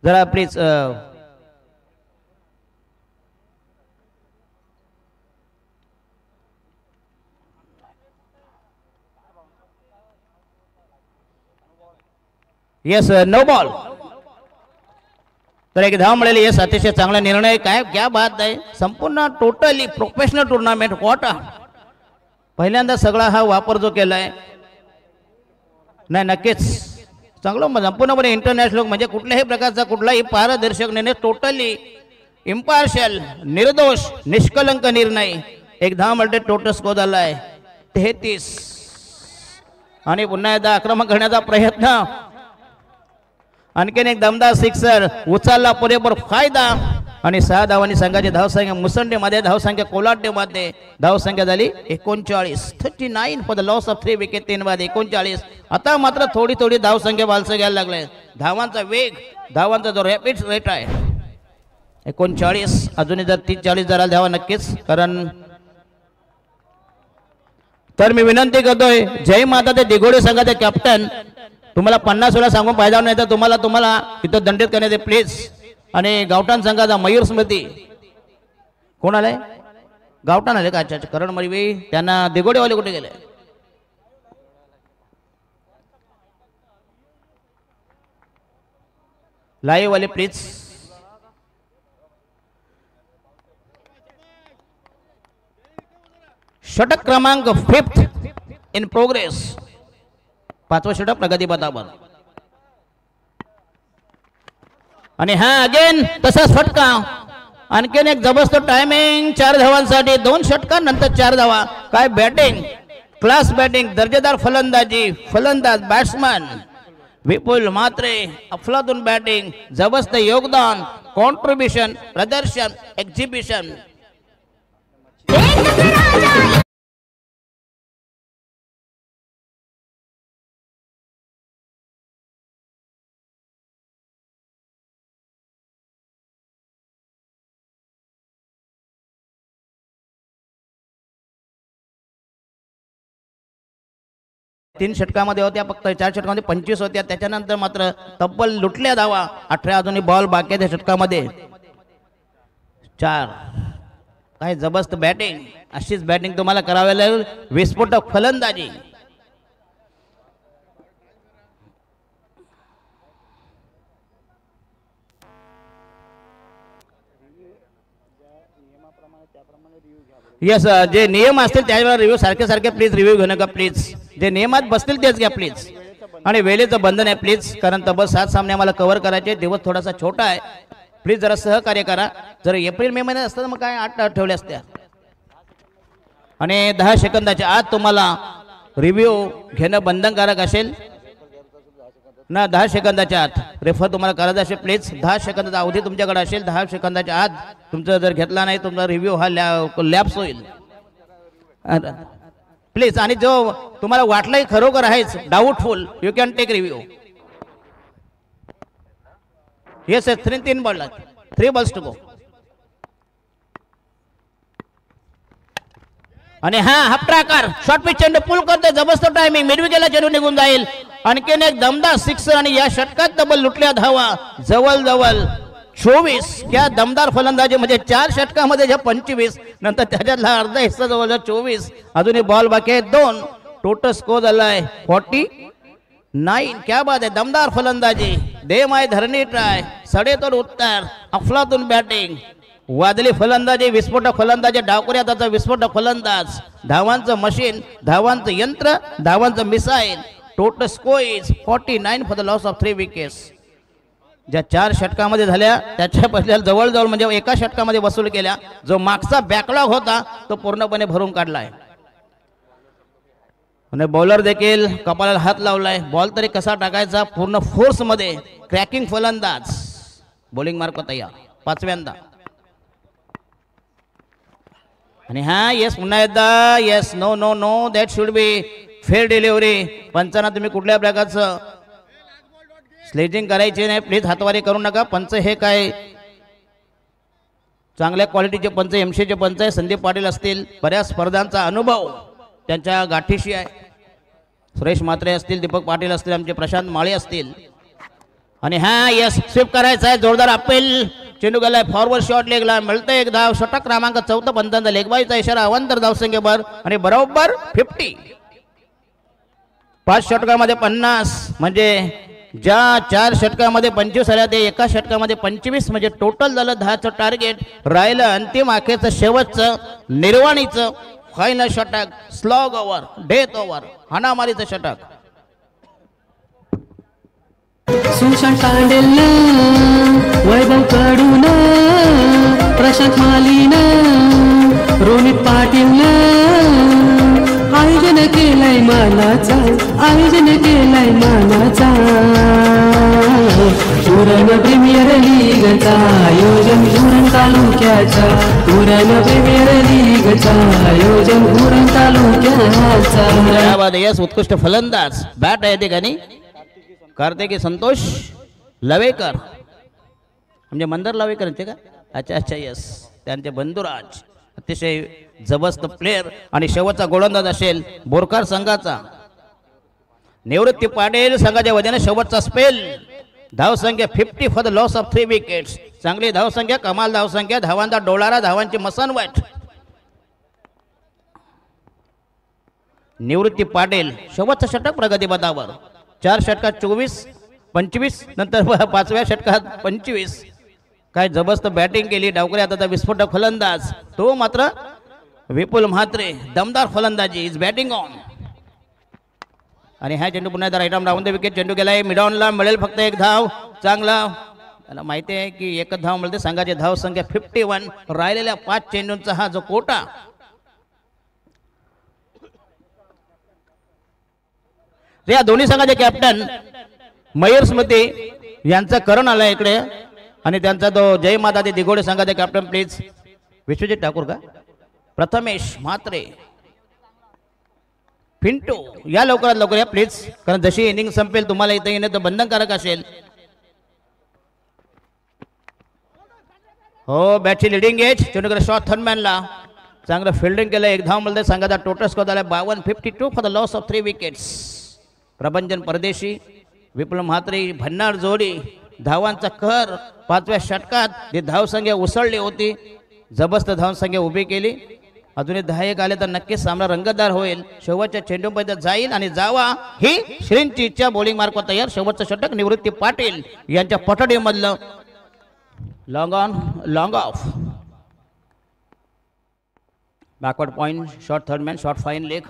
जरा प्लीज येस नो बॉल. तर एक धाव मिळाली. येस अतिशय चांगला निर्णय. काय क्या बात आहे. संपूर्ण टोटली प्रोफेशनल टुर्नामेंट क्वार्टर पहिल्यांदा सगळा हा वापर जो केलाय नाही नक्कीच चांगलं संपूर्णपणे इंटरनॅशनल म्हणजे कुठल्याही प्रकारचा कुठलाही पारदर्शक निर्णय टोटली इम्पार्शियल निर्दोष निष्कलंक निर्णय. एक धाव मिळते. टोटल स्कोर झालाय 33 आणि पुन्हा एकदा आक्रमण करण्याचा प्रयत्न. आणखीन एक दमदार सिक्सर उचलला पुरेपूर फायदा आणि 6 धावांनी संघाची धावसंख्या मुसंडीमध्ये धावसंख्या कोलाटेमध्ये धावसंख्या झाली 39 for the loss of 3 wicket 3 बाद 39. आता मात्र थोडी थोडी धावसंख्या बालसं घ्यायला लागले. धावांचा वेग धावांचा जो रॅपिड रेट आहे 39 अजूनही जर 30-40 जरा द्यावा नक्कीच कारण. तर मी विनंती करतोय जय माता ते दिघोडे संघाचे कॅप्टन तुम्हाला 50 वेळा सांगून फायदा नाही तर तुम्हाला तिथं दंडित करण्यात येईल प्लीज. आणि गावठाण संघाचा मयूर स्मृती कोण आलाय गावठाण आले का. अच्छा करण मरिवे त्यांना दिघोडेवाले कुठे गेले. लाईव्ह वाले प्लीज. षटक क्रमांक 5th इन प्रोग्रेस. 5वं षटक प्रगती पथावर. आणि हा अगेन तसाच फटका. आणखीन एक जबरदस्त टायमिंग 4 धावांसाठी 2 षटकांनंतर 4 धावा. काय बॅटिंग क्लास बॅटिंग दर्जेदार फलंदाजी फलंदाज बॅट्समन विपुल म्हात्रे अफलातून बॅटिंग जबरदस्त योगदान कॉन्ट्रीब्युशन प्रदर्शन एक्झिबिशन. तीन षटकामध्ये होत्या फक्त 4 षटकामध्ये 25 होत्या. त्याच्यानंतर मात्र तब्बल लुटल्या धावा 18 अजूनही बॉल बाकी आहे षटकामध्ये 4. काय जबरदस्त बॅटिंग. अशीच बॅटिंग तुम्हाला करावी लागेल. विस्फोटक फलंदाजी. यस जे नियम असतील त्यावेळेला रिव्ह्यू सारखे प्लीज रिव्ह्यू घेऊ नका प्लीज. जे नियमात बसतील तेच घ्या प्लीज. आणि वेळेचं बंधन आहे प्लीज कारण तब्बल 7 सामने आम्हाला कव्हर करायचे. दिवस थोडासा छोटा आहे प्लीज जरा सहकार्य करा. जर एप्रिल मे महिन्यात असतं मग काय 8 ठेवले असत्या. आणि 10 सेकंदाच्या आत तुम्हाला रिव्ह्यू घेणं बंधनकारक असेल ना. 10 सेकंदाच्या आत रेफर तुम्हाला करायचं असेल प्लीज. 10 सेकंदाचा अवधी तुमच्याकडे असेल. 10 सेकंदाच्या आत तुमचं जर घेतला नाही तुमचा रिव्ह्यू हा लॅप्स होईल प्लीज. आणि जो तुम्हाला वाटलंय खरोखर आहेच doubtful you can take review. Yes 3 ball 3 balls to go. आणि हा हाफ ट्रॅकर शॉर्ट पिच चेंडू पुल करते जबरदस्त टायमिंग मिडविकेटला चेंडू निघून जाईल. आणखीन एक दमदार सिक्सर आणि या षटकात डबल लुटल्या धावा जवळ 24. क्या दमदार फलंदाजी म्हणजे 4 षटकामध्ये ज्या 25 नंतर त्याच्यातला अर्धा हिस्सा जवळ 24. अजूनही बॉल बाकी आहे 2. टोटल स्कोर झालाय 49. क्या बात आहे. दमदार फलंदाजी दे माय धरणी ट्राय सडेतोड उत्तर अफलातून बॅटिंग वादळी फलंदाजी विस्फोटक फलंदाजी डावकऱ्या त्याचा विस्फोटक फलंदाज धावांचं मशीन धावांचं यंत्र धावांचं missile. Total score is 49 for the loss of 3 wickets. ज्या 4 षटकामध्ये झाल्या त्याच्या बदल्यात जवळ म्हणजे एका षटकामध्ये वसूल केल्या. जो मागचा बॅकलॉग होता तो पूर्णपणे भरून काढलाय. आणि बॉलर देखील कपाळाला हात लावलाय. बॉल तरी कसा टाकायचा पूर्ण फोर्स मध्ये क्रॅकिंग फलंदाज बॉलिंग मार्क तयार 5व्यांदा. आणि हा येस पुन्हा एकदा yes no no no that should be fair delivery. पंचांना तुम्ही कुठल्या प्रकारचं स्लेजिंग करायचे नाही प्लीज. हातवारी करू नका. पंच हे काय चांगल्या क्वालिटीचे पंच एमसीचे पंच आहे संदीप पाटील असतील, बऱ्याच स्पर्धांचा अनुभव त्यांच्या गाठीशी आहे. सुरेश म्हात्रे असतील, दीपक पाटील असतील, आमचे प्रशांत माळी असतील. आणि हा यस स्वीप करायचा आहे, जोरदार अपील. चेंडू गेलाय फॉरवर्ड शॉट लेगला, मिळतंय एक धाव. षटक क्रमांक 14 पंचांचा लेगबाईचा इशारा, अवंतर धावसंख्येवर आणि बरोबर 50. 5 षटकामध्ये 50 म्हणजे ज्या 4 षटकामध्ये 25 आल्या ते एका षटकामध्ये 25 म्हणजे टोटल झालं 10चं टार्गेट. राहिलं अंतिम अखेरचं शेवटचं निर्वाणीचं फायनल षटक, स्लॉग ओव्हर, डेथ ओव्हर, हाणामारीचं षटक. सुशांत पांडेल वैभव कडून प्रशांत मालीन रोनित पाटील आयोजन केलंय मानाचा, आयोजन केलंय मानाचा. उरण प्रीमियर लीगचा आयोजन उरण तालुक्याचा, उरण प्रीमियर लीगचा आयोजन उरण तालुक्याचा. यस उत्कृष्ट फलंदाज बॅट आहे ठिकाणी कार्तिकी संतोष लवेकर, म्हणजे मंदार लवेकर ते का? अच्छा अच्छा यस, त्यांचे बंधुराज अतिशय जबरदस्त प्लेयर. आणि शेवटचा गोलंदाज असेल बोरकर संघाचा निवृत्ती पाटील. संघाच्या वतीने शेवटचा स्पेल. धावसंख्या 50 for the loss of 3 wickets. चांगली धावसंख्या, कमाल धावसंख्या, धावांचा डोलारा, धावांची मसनवट. निवृत्ती पाटील शेवटचं षटक प्रगतीपथावर. 4 षटकात 24, 25 नंतर 5व्या षटकात 25. काय जबरदस्त बॅटिंग केली डावकरी हाताचा विस्फोटक फलंदाज तो मात्र विपुल म्हात्रे. दमदार फलंदाजी, इज बॅटिंग ऑन. आणि हा चेंडू पुन्हा right arm down the wicket. चेंडू गेलाय मिडॉनला, मिळेल फक्त एक धाव. चांगला, त्याला माहिती आहे की एकच धाव मिळते. संघाची धाव संख्या 51. राहिलेल्या 5 चेंडूंचा हा जो कोटा. या दोन्ही संघाचे कॅप्टन मयूर स्मृती यांचा करण आला इकडे आणि त्यांचा तो जय माता दी दिगोडे संघाचे कॅप्टन प्लीज विश्वजित ठाकूर का प्रथमेश म्हात्रे पिंटू या लवकरात लवकर या प्लीज, कारण जशी इनिंग संपेल तुम्हाला इथे येणे तर बंधनकारक असेल. हो बॅटची लिडिंग एज. चेंडूकडे शॉट थर्डमॅनला चांगलं फिल्डिंग केलं. एक धाव मिळते. संघाचा टोटल स्कोर झाला 52-52 for the loss of 3 wickets. Prabhanjan Pardeshi Vipul Mhatre भन्नाड जोडी. धावांचा कहर 5व्या षटकात जी धावसंख्या उसळली होती, जबरदस्त धावसंख्या उभी केली. अजूनही 10 आले तर नक्कीच सामना रंगतदार होईल. शेवटच्या चेंडूपर्यंत जाईल आणि जावा ही श्रींची इच्छा. बॉलिंग मार्क तयार. शेवटचं षटक निवृत्ती पाटील यांच्या पठडीमधलं long on long off. Backward point shot third man shot fine leg.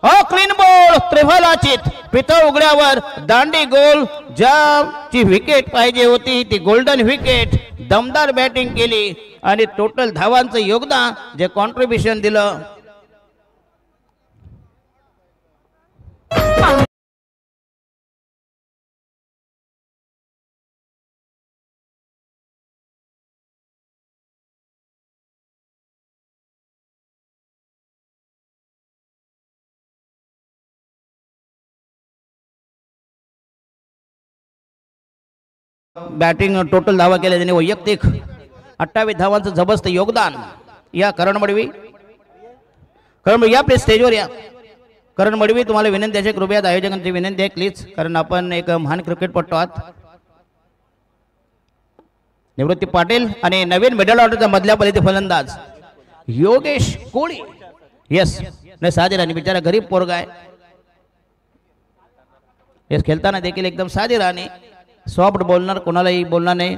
हो क्लीन बॉल त्रिफलाचित पितळ उघड्यावर दांडी गोल. ज्याची विकेट पाहिजे होती ती गोल्डन विकेट. दमदार बॅटिंग केली आणि टोटल धावांचं योगदान जे कॉन्ट्रीब्युशन दिलं. बॅटिंग टोटल धावा केल्या त्यांनी. वैयक्तिक 28 धावांचं जबरदस्त योगदान. या करण मडवी, या प्लीज स्टेजवर या. करण मडवी तुम्हाला विनंती आहे, कृपया आयोजकांची विनंती आहे प्लीज, कारण आपण एक महान क्रिकेटपटू आहात. निवृत्ती पाटील आणि नवीन मिडल ऑर्डरचा मधल्या पलीचे फलंदाज योगेश कोळी. येस नाही साधी राणी बिचारा गरीब पोरगा आहे. येस खेळताना देखील एकदम साधी राणी, सॉफ्ट बोलणार, कोणालाही बोलणार नाही.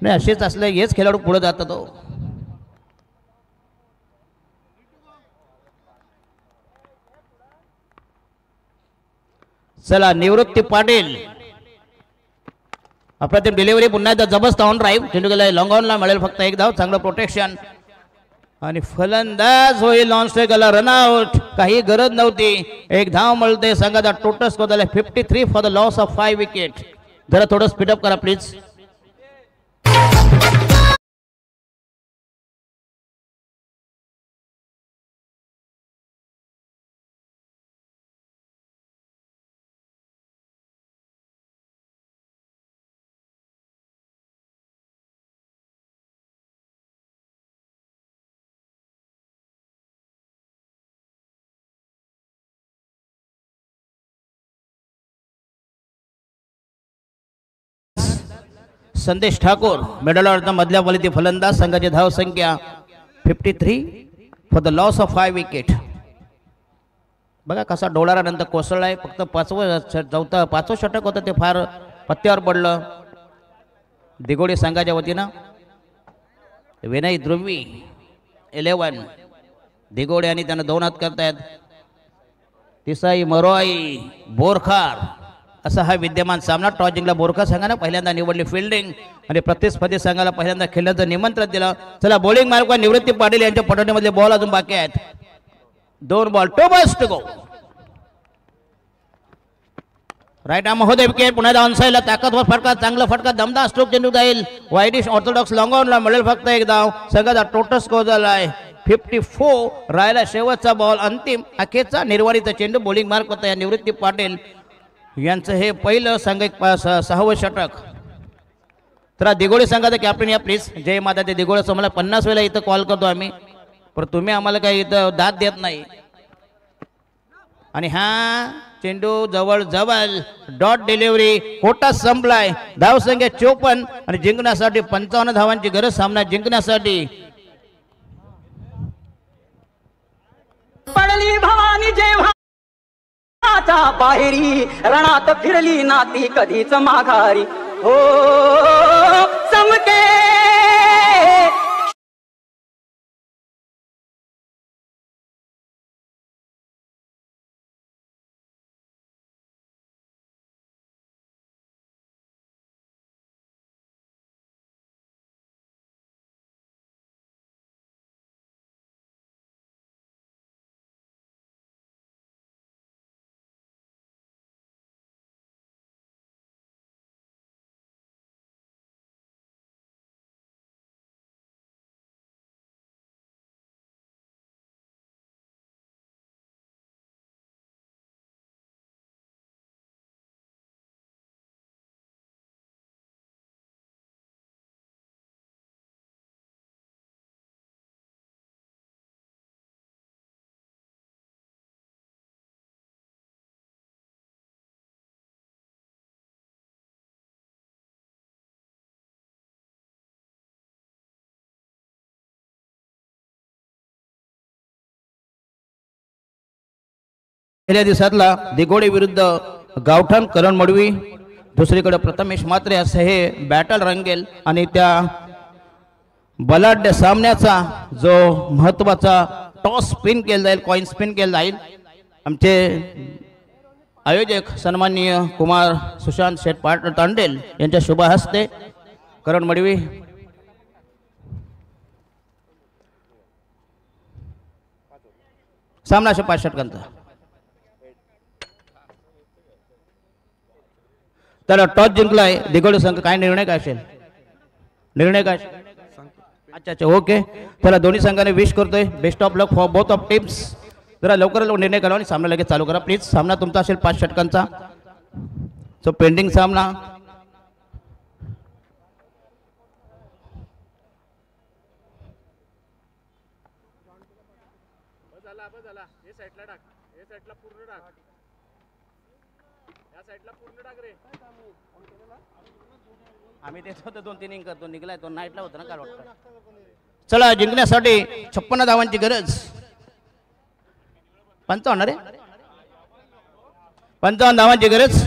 असेच असले हेच खेळाडू पुढे जातात. तो चला निवृत्ती पाटील अप्रतिम डिलिव्हरी. पुन्हा एकदा जबरदस्त ऑन ड्राईव्ह. चेंडू गेला लॉंग ऑनला, मिळेल फक्त एक धाव. चांगलं प्रोटेक्शन आणि फलंदाज होईल नॉन स्ट्राईकला रनआउट. काही गरज नव्हती. एक धाव मिळते. संघाचा टोटल स्कोर झाला 53 for the loss of 5 wicket. जरा थोडं स्पीडअप करा प्लीज. संदेश ठाकूर मिडल ऑर्डर मधल्या फलंदाजी फलंदाज संघाची धाव संख्या 53 for the loss of 5 wicket. बघा कसा डोळारानंतर कोसळलाय. फक्त पाचवं षटक होतं ते फार पत्त्यावर पडलं. दिगोडे संघाच्या वतीनं विनय ध्रुवी 11 दिगोडे आणि त्यांना 2 हात करतायत. तिसाई मरोई बोरखार असा हा विद्यमान सामना. टॉस जिंकला बोरखार संघाने. पहिल्यांदा निवडली फिल्डिंग आणि प्रतिस्पर्धी संघाला पहिल्यांदा खेळण्याचं निमंत्रण दिलं. चला बॉलिंग मार्ग निवृत्ती पाटील यांच्या पटोणीमधले बॉल अजून बाकी आहेत. 2 ball 2 balls to go. Right arm महोदय विकेट. पुन्हा डाऊन साईडला ताकदवर फटका. चांगला फटका. दमदार स्ट्रोक चेंडू जाईल. वाईडिश ऑर्थोडॉक्स लॉंग ऑनला मिळेल फक्त एक धाव. संघाचा टोटल स्कोर झाला आहे 54. राहिला शेवटचा बॉल. अंतिम अखेरचा निर्वाणीचा चेंडू. बॉलिंग मार्क होता या निवृत्ती पाटील यांचं हे पहिलं सांघिक 6वं षटक. तर दिगोळे संघाचा कॅप्टन या प्लीज. जय माता ते दिगोळे मला 50 वेळा इथं कॉल करतो आम्ही, पण तुम्ही आम्हाला काही इथं दाद देत नाही. आणि हा चेंडू जवळ जवळ डॉट डिलिव्हरी. कोटा संपलाय. धाव संख्या 54 आणि जिंकण्यासाठी 55 धावांची गरज सामना जिंकण्यासाठी. पडली भवानी जेव्हा बाहेरी रणात फिरली नाती कधीच माघारी. हो चमके पहिल्या दिवसातला दिगोडे विरुद्ध गावठाण करण मडवी. दुसरीकडे प्रथमेश मात्रे असं हे बॅटल रंगेल. आणि त्या बलाढ्य सामन्याचा जो महत्वाचा टॉस स्पिन केला जाईल, कॉइन स्पिन केला जाईल. आमचे आयोजक सन्माननीय कुमार सुशांत शेठ पाटील तांडेल यांच्या शुभ हस्ते करण मडवी. सामना 5 षटकांचा. तर टॉस जिंकलाय दिगोडे संघ. काय निर्णय काय असेल? निर्णय काय? अच्छा ओके. त्याला दोन्ही संघाने विश करतोय best of luck for both of teams. जरा लवकर निर्णय करा आणि सामना लगेच चालू करा प्लीज. सामना तुमचा असेल 5 षटकांचा. सो पेंडिंग सामना. आम्ही तेच होतं 2-3 इंग करतो. निघलाय तो नाईटला होता ना काल वाटतं. चला जिंकण्यासाठी 56 धावांची गरज. 55 रे 55 धावांची गरज.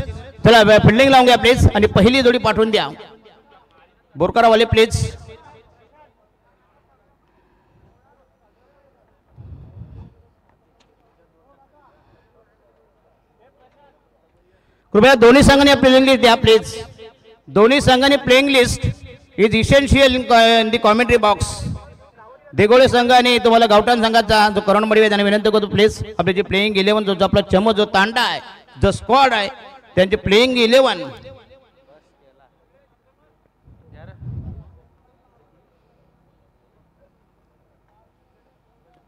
चला फिल्डिंग लावून घ्या प्लीज आणि पहिली जोडी पाठवून द्या. बोरकरवाले प्लीज. कृपया दोन्ही संघांनी प्लेइंग लिस्ट द्या प्लीज. दोन्ही संघांनी playing list is essential in the commentary box. Digole संघ आणि तुम्हाला गावठाण संघाचा जो करण मडवी त्यांना विनंती करतो प्लीज आपली जी प्लेइंग 11 जो आपला चमच जो तांडा आहे जो स्क्वॉड आहे त्यांची प्लेइंग 11.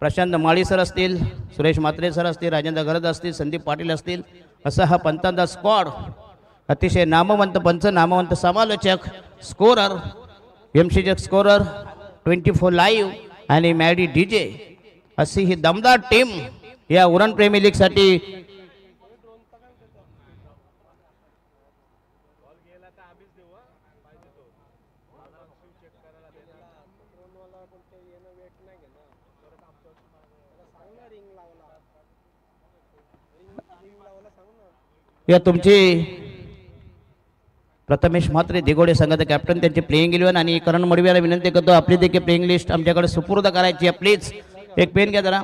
प्रशांत माळी सर असतील, सुरेश मात्रे सर असतील, राजेंद्र गरज असतील, संदीप पाटील असतील, असा हा पंचांचा स्क्वॉड. अतिशय नामवंत पंच, नामवंत समालोचक, स्कोरर, एमसीचे स्कोरर, 24 लाईव्ह आणि मॅडी डीजे अशी ही दमदार टीम या उरण प्रेमी लीग साठी. या तुमची प्रथमेश म्हात्रे दिगोडे संघाचे कॅप्टन, त्यांची प्लेइंग 11 आणि करण मडवीला विनंती करतो आपली देखील प्लेइंग लिस्ट आमच्याकडे सुपूर्द करायची आहे. प्लीज एक पेन घ्या जरा.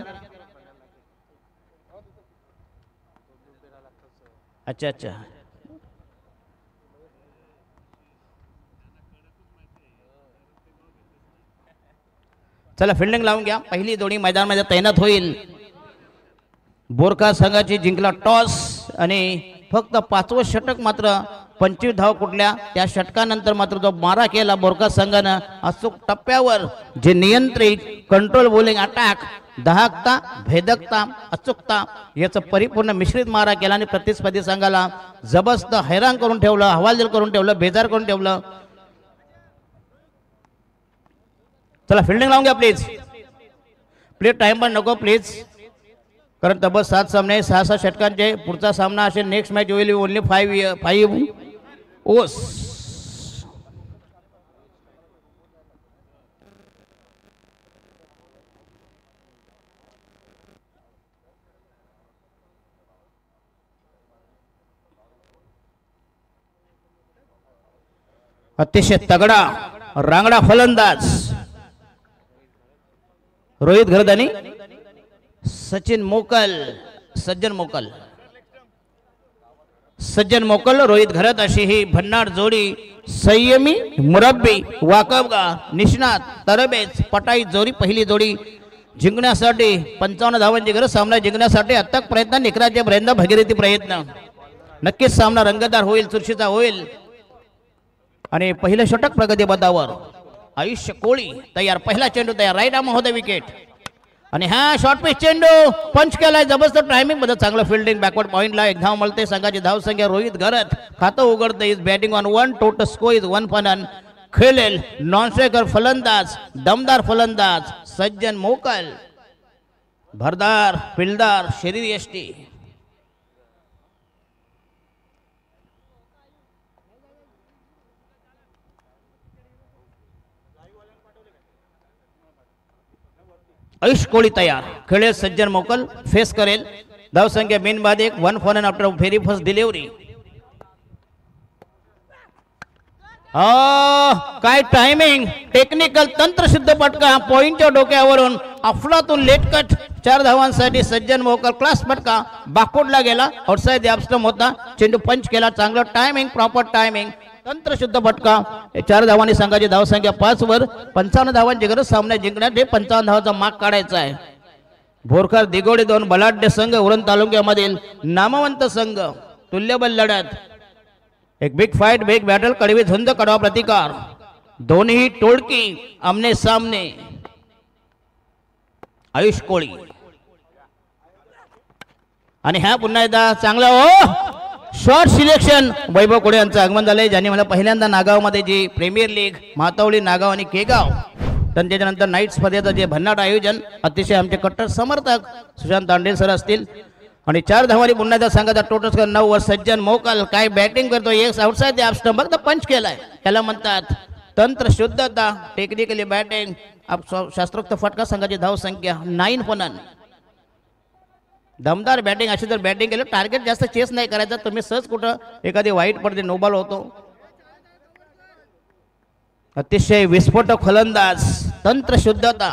अच्छा अच्छा, चला फिल्डिंग लावून घ्या. पहिली जोडी मैदानामध्ये तैनात होईल. बोरका संघाची जिंकला टॉस आणि फक्त 5वं षटक मात्र 25 धाव कुठल्या. त्या षटकानंतर मात्र जो मारा केला बोरका संघानं अचूक टप्प्यावर, जे नियंत्रित कंट्रोल बॉलिंग अटॅक, दाहकता, भेदकता, अचूकता याचं परिपूर्ण मिश्रित मारा केला आणि प्रतिस्पर्धी संघाला जबरदस्त हैराण करून ठेवलं, हवालदिल करून ठेवलं, बेजार करून ठेवलं. चला फिल्डिंग लावून घ्या प्लीज. प्लीज टाइम पण नको प्लीज, कारण तब्बल 7 सामने 6-6 षटकांचे. पुढचा सामना असेल, नेक्स्ट मॅच होईल ओनली 5 ओव्हर्स. अतिशय तगडा रांगडा फलंदाज रोहित घरदानी, सचिन मोकल, सज्जन मोकल, रोहित घरत अशी ही भन्नाट जोडी. संयमी, मुरब्बी, वाकबगार, निष्णात, तरबेज, पटाई जोडी. पहिली जोडी जिंकण्यासाठी 55 धावांची गरज. सामना जिंकण्यासाठी अथक प्रयत्न, निकराचे प्रयत्न, भगीरथी प्रयत्न. नक्कीच सामना रंगतदार होईल, चुरशीचा होईल. आणि पहिलं षटक प्रगती पथावर. आयुष्य कोळी तयार, पहिला चेंडू तयार, राईट आर्म होता विकेट. आणि हा शॉर्ट पिच चेंडू पंच केलाय. जबरदस्त टायमिंग मध्ये चांगलं फिल्डिंग. बॅकवर्ड पॉइंटला 1 धाव मिळते. संघाची धाव संख्या रोहित घरत खातं उघडते. Is batting on 1. Total score is 1 फन. खेळेल नॉन स्ट्रायकर फलंदाज, दमदार फलंदाज सज्जन मोकल, भरदार फिल्डर, शरीर यष्टी. आयुष कोळी तयार. खेळेल सज्जन मोकल, फेस करेल. धाव संख्या मेन बाद 1. 1 फॉर एन आफ्टर व्हेरी फर्स्ट डिलिव्हरी. काय टायमिंग, टेक्निकल तंत्रसिद्ध फटका पॉइंटच्या डोक्यावरून अफलातून लेट कट. 4 धावांसाठी सज्जन मोकल. क्लास फटका बाकोडला गेला, आउटसाइड द स्टंप होता. चेंडू पंच केला. चांगलं टायमिंग, प्रॉपर टायमिंग, तंत्रशुद्ध फटका. 4 धावांनी संघाची धाव संख्या 5 वर. 55 धावांची गरज. सामना जिंकण्यासाठी 55 धावांचा माग काढायचा आहे. भोरकर दिगोडे 2 बलाढ्य संघ, उरण तालुक्यामधील नामवंत संघ. तुल्यबल लढत, एक बिग फाइट, बिग बॅटल, कडवी झुंज, कडवा प्रतिकार. दोन्ही टोळकी आमने सामने. आयुष कोळी आणि हा पुन्हा एकदा चांगला शॉर्ट सिलेक्शन. वैभव कोळे यांचं आगमन झालंय, ज्यांनी मला पहिल्यांदा नागाव मध्ये जी प्रीमियर लीग, मातवली, नागाव आणि केगाव, त्याच्यानंतर नाईट स्पर्धेचं जे भन्नाट आयोजन, अतिशय आमचे कट्टर समर्थक सुशांत तांडेल सर असतील. आणि 4 धावांनी पुन्हा एकदा संघाचा टोटल स्कोर 9 वर. सज्जन मोकल काय बॅटिंग करतो. एक आउटसाइड द स्टंप, फक्त पंच केलाय. त्याला म्हणतात तंत्र शुद्धता, टेक्निकली बॅटिंग, शास्त्रोक्त फटका. संघाची धाव संख्या 9 फनन. दमदार बॅटिंग. अशी जर बॅटिंग केलं, टार्गेट जास्त चेस नाही करायचं. तुम्ही सहज कुठं एखादी वाईट पडते, नोबॉल होतो. अतिशय विस्फोटक फलंदाज, तंत्र शुद्धता.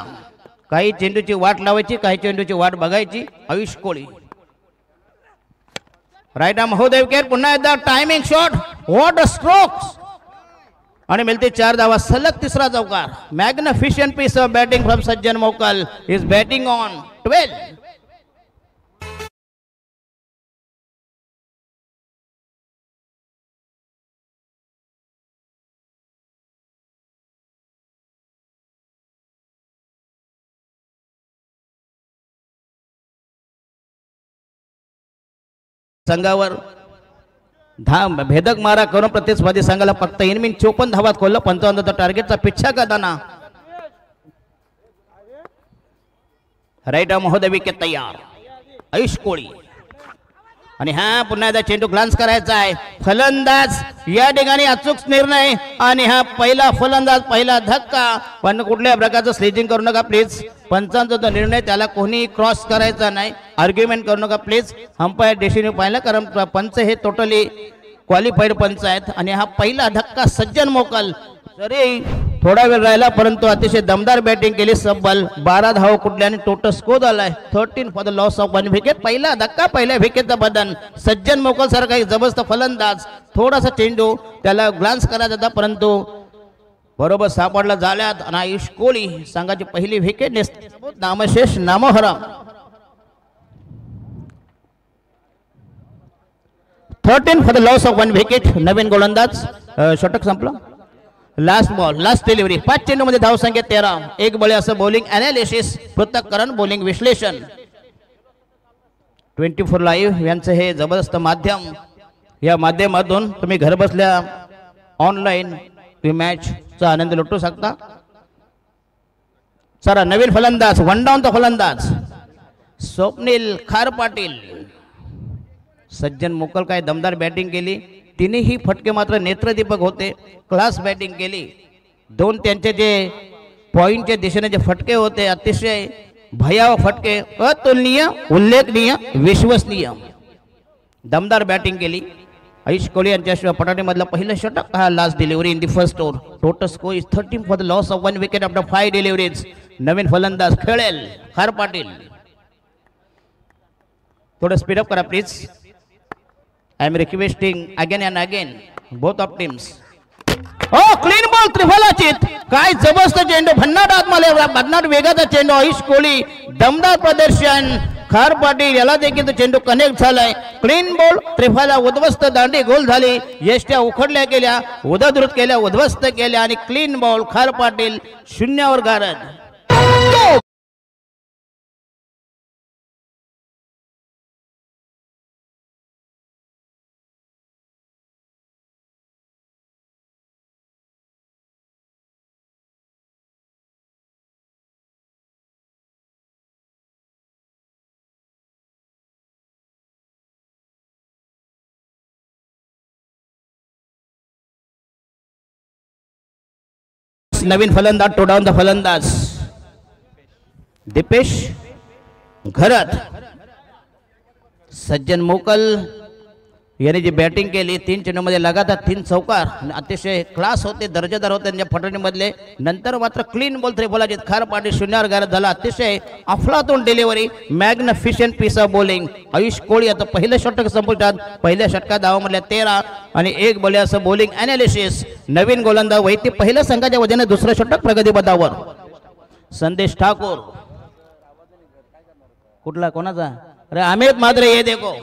काही चेंडूची वाट लावायची, काही चेंडूची वाट बघायची. आयुष कोळी राईट आर्म होऊ दे विकेट. पुन्हा एकदा timing shot, what a strokes. आणि मिळते 4 धावा. सलग 3रा चौकार. मॅग्निफिशियंट पीस ऑफ बॅटिंग फ्रॉम सज्जन मोकल. Is batting on 12. संघावर भेदक मारा करून प्रतिस्पर्धी संघाला फक्त 54 धावात खोललं. 55 टार्गेटचा पिच्छा करताना राईट आर्म होऊ दे विकेट तयार. आयुष कोळी आणि हा पुन्हा एकदा चेंडू ग्लान्स करायचा आहे. फलंदाज या ठिकाणी अचूक निर्णय आणि हा पहिला फलंदाज पहिला धक्का. पण कुठल्या प्रकारचं स्लेजिंग करू नका प्लीज. पंचांचा जो निर्णय त्याला कोणी क्रॉस करायचा नाही. आर्ग्युमेंट करू नका प्लीज. अंपायर डिसिजन पाहिलं कारण पंच हे टोटली क्वालिफाईड पंच आहेत. आणि हा पहिला धक्का सज्जन मोकल. जरी थोडा वेळ राहिला परंतु अतिशय दमदार बॅटिंग केली. सब्बल 12 धाव कुठल्याने टोटल स्कोर झालाय 13 for the loss of 1 wicket. पहिला धक्का पहिल्या विकेटचं बदन. सज्जन मोकल सारखा एक जबरदस्त फलंदाज. थोडासा चेंडू त्याला ग्लान्स करायचा होता परंतु बरोबर सापडला झाल्यात. आणि आयुष कोहली संघाची पहिली विकेट. नामशेष नामोहरम. 13 for the loss of 1 wicket. नवीन गोलंदाज. षटक संपलं. Last ball last delivery. 5 चेंडूमध्ये धावसंख्या 13. एक बळे असं बॉलिंग अनालिसिस पृथक्करण बॉलिंग विश्लेषण. 24 लाईव्ह यांचं हे जबरदस्त माध्यम. या माध्यमातून तुम्ही घर बसल्या ऑनलाईन मॅचचा आनंद लुटू शकता. चला नवीन फलंदाज वन डाऊनचा फलंदाज स्वप्नील खार पाटील. सज्जन मोकल काय दमदार बॅटिंग केली. तिनेही फटके मात्र नेत्रदीपक होते. क्लास बॅटिंग केली. दोन त्यांचे जे पॉइंटच्या दिशेने जे फटके होते अतिशय भयावह फटके. अतुलनीय उल्लेखनीय विश्वसनीय दमदार बॅटिंग केली. आयुष कोहली यांच्या पटाटीमधला पहिलं षटक. हा last delivery in the first over. Total score is 13 for the loss of 1 wicket after 5 deliveries. नवीन फलंदाज खेळेल खार पाटील. थोडं स्पीडअप करा please. I am requesting again and again both of teams. Oh, clean ball त्रिफलाचित. काय जबरदस्त चेंडू. भन्नाट आतमध्ये भन्नाट वेगाचा चेंडू. आयुष कोहली दमदार प्रदर्शन. खार पाटील याला देखील तो चेंडू कनेक्ट झालाय. क्लीन बॉल त्रिफला उद्ध्वस्त. दांडी गोल झाली. यष्ट्या उखडल्या गेल्या उद्ध्वस्त केल्या उद्ध्वस्त केल्या आणि क्लीन बॉल. खार पाटील शून्यावर गारद. नवीन फलंदाज टू डाऊन द फलंदाज दीपेश घरत. सज्जन मोकल याने जी बॅटिंग केली 3 चेंडूमध्ये लगातार 3 चौकार. अतिशय क्लास होते दर्जेदार होते त्यांच्या फटणीमधले. नंतर मात्र क्लीन बॉल त्रिफलाचित. खार पाटील शून्यावर गारद झाला. अतिशय अफलातून delivery. Magnificent piece of bowling. Ayush Kohli आता पहिलं षटक संपुष्टात. पहिल्या षटकात धावामधल्या 13 आणि एक बळे असं बॉलिंग अनालिसिस. नवीन गोलंदाज वैती पहिल्या संघाच्या वतीने दुसरं षटक प्रगतीपथावर. संदेश ठाकूर. कुठला कोणाचा. अरे अमित मात्रे ये देखो.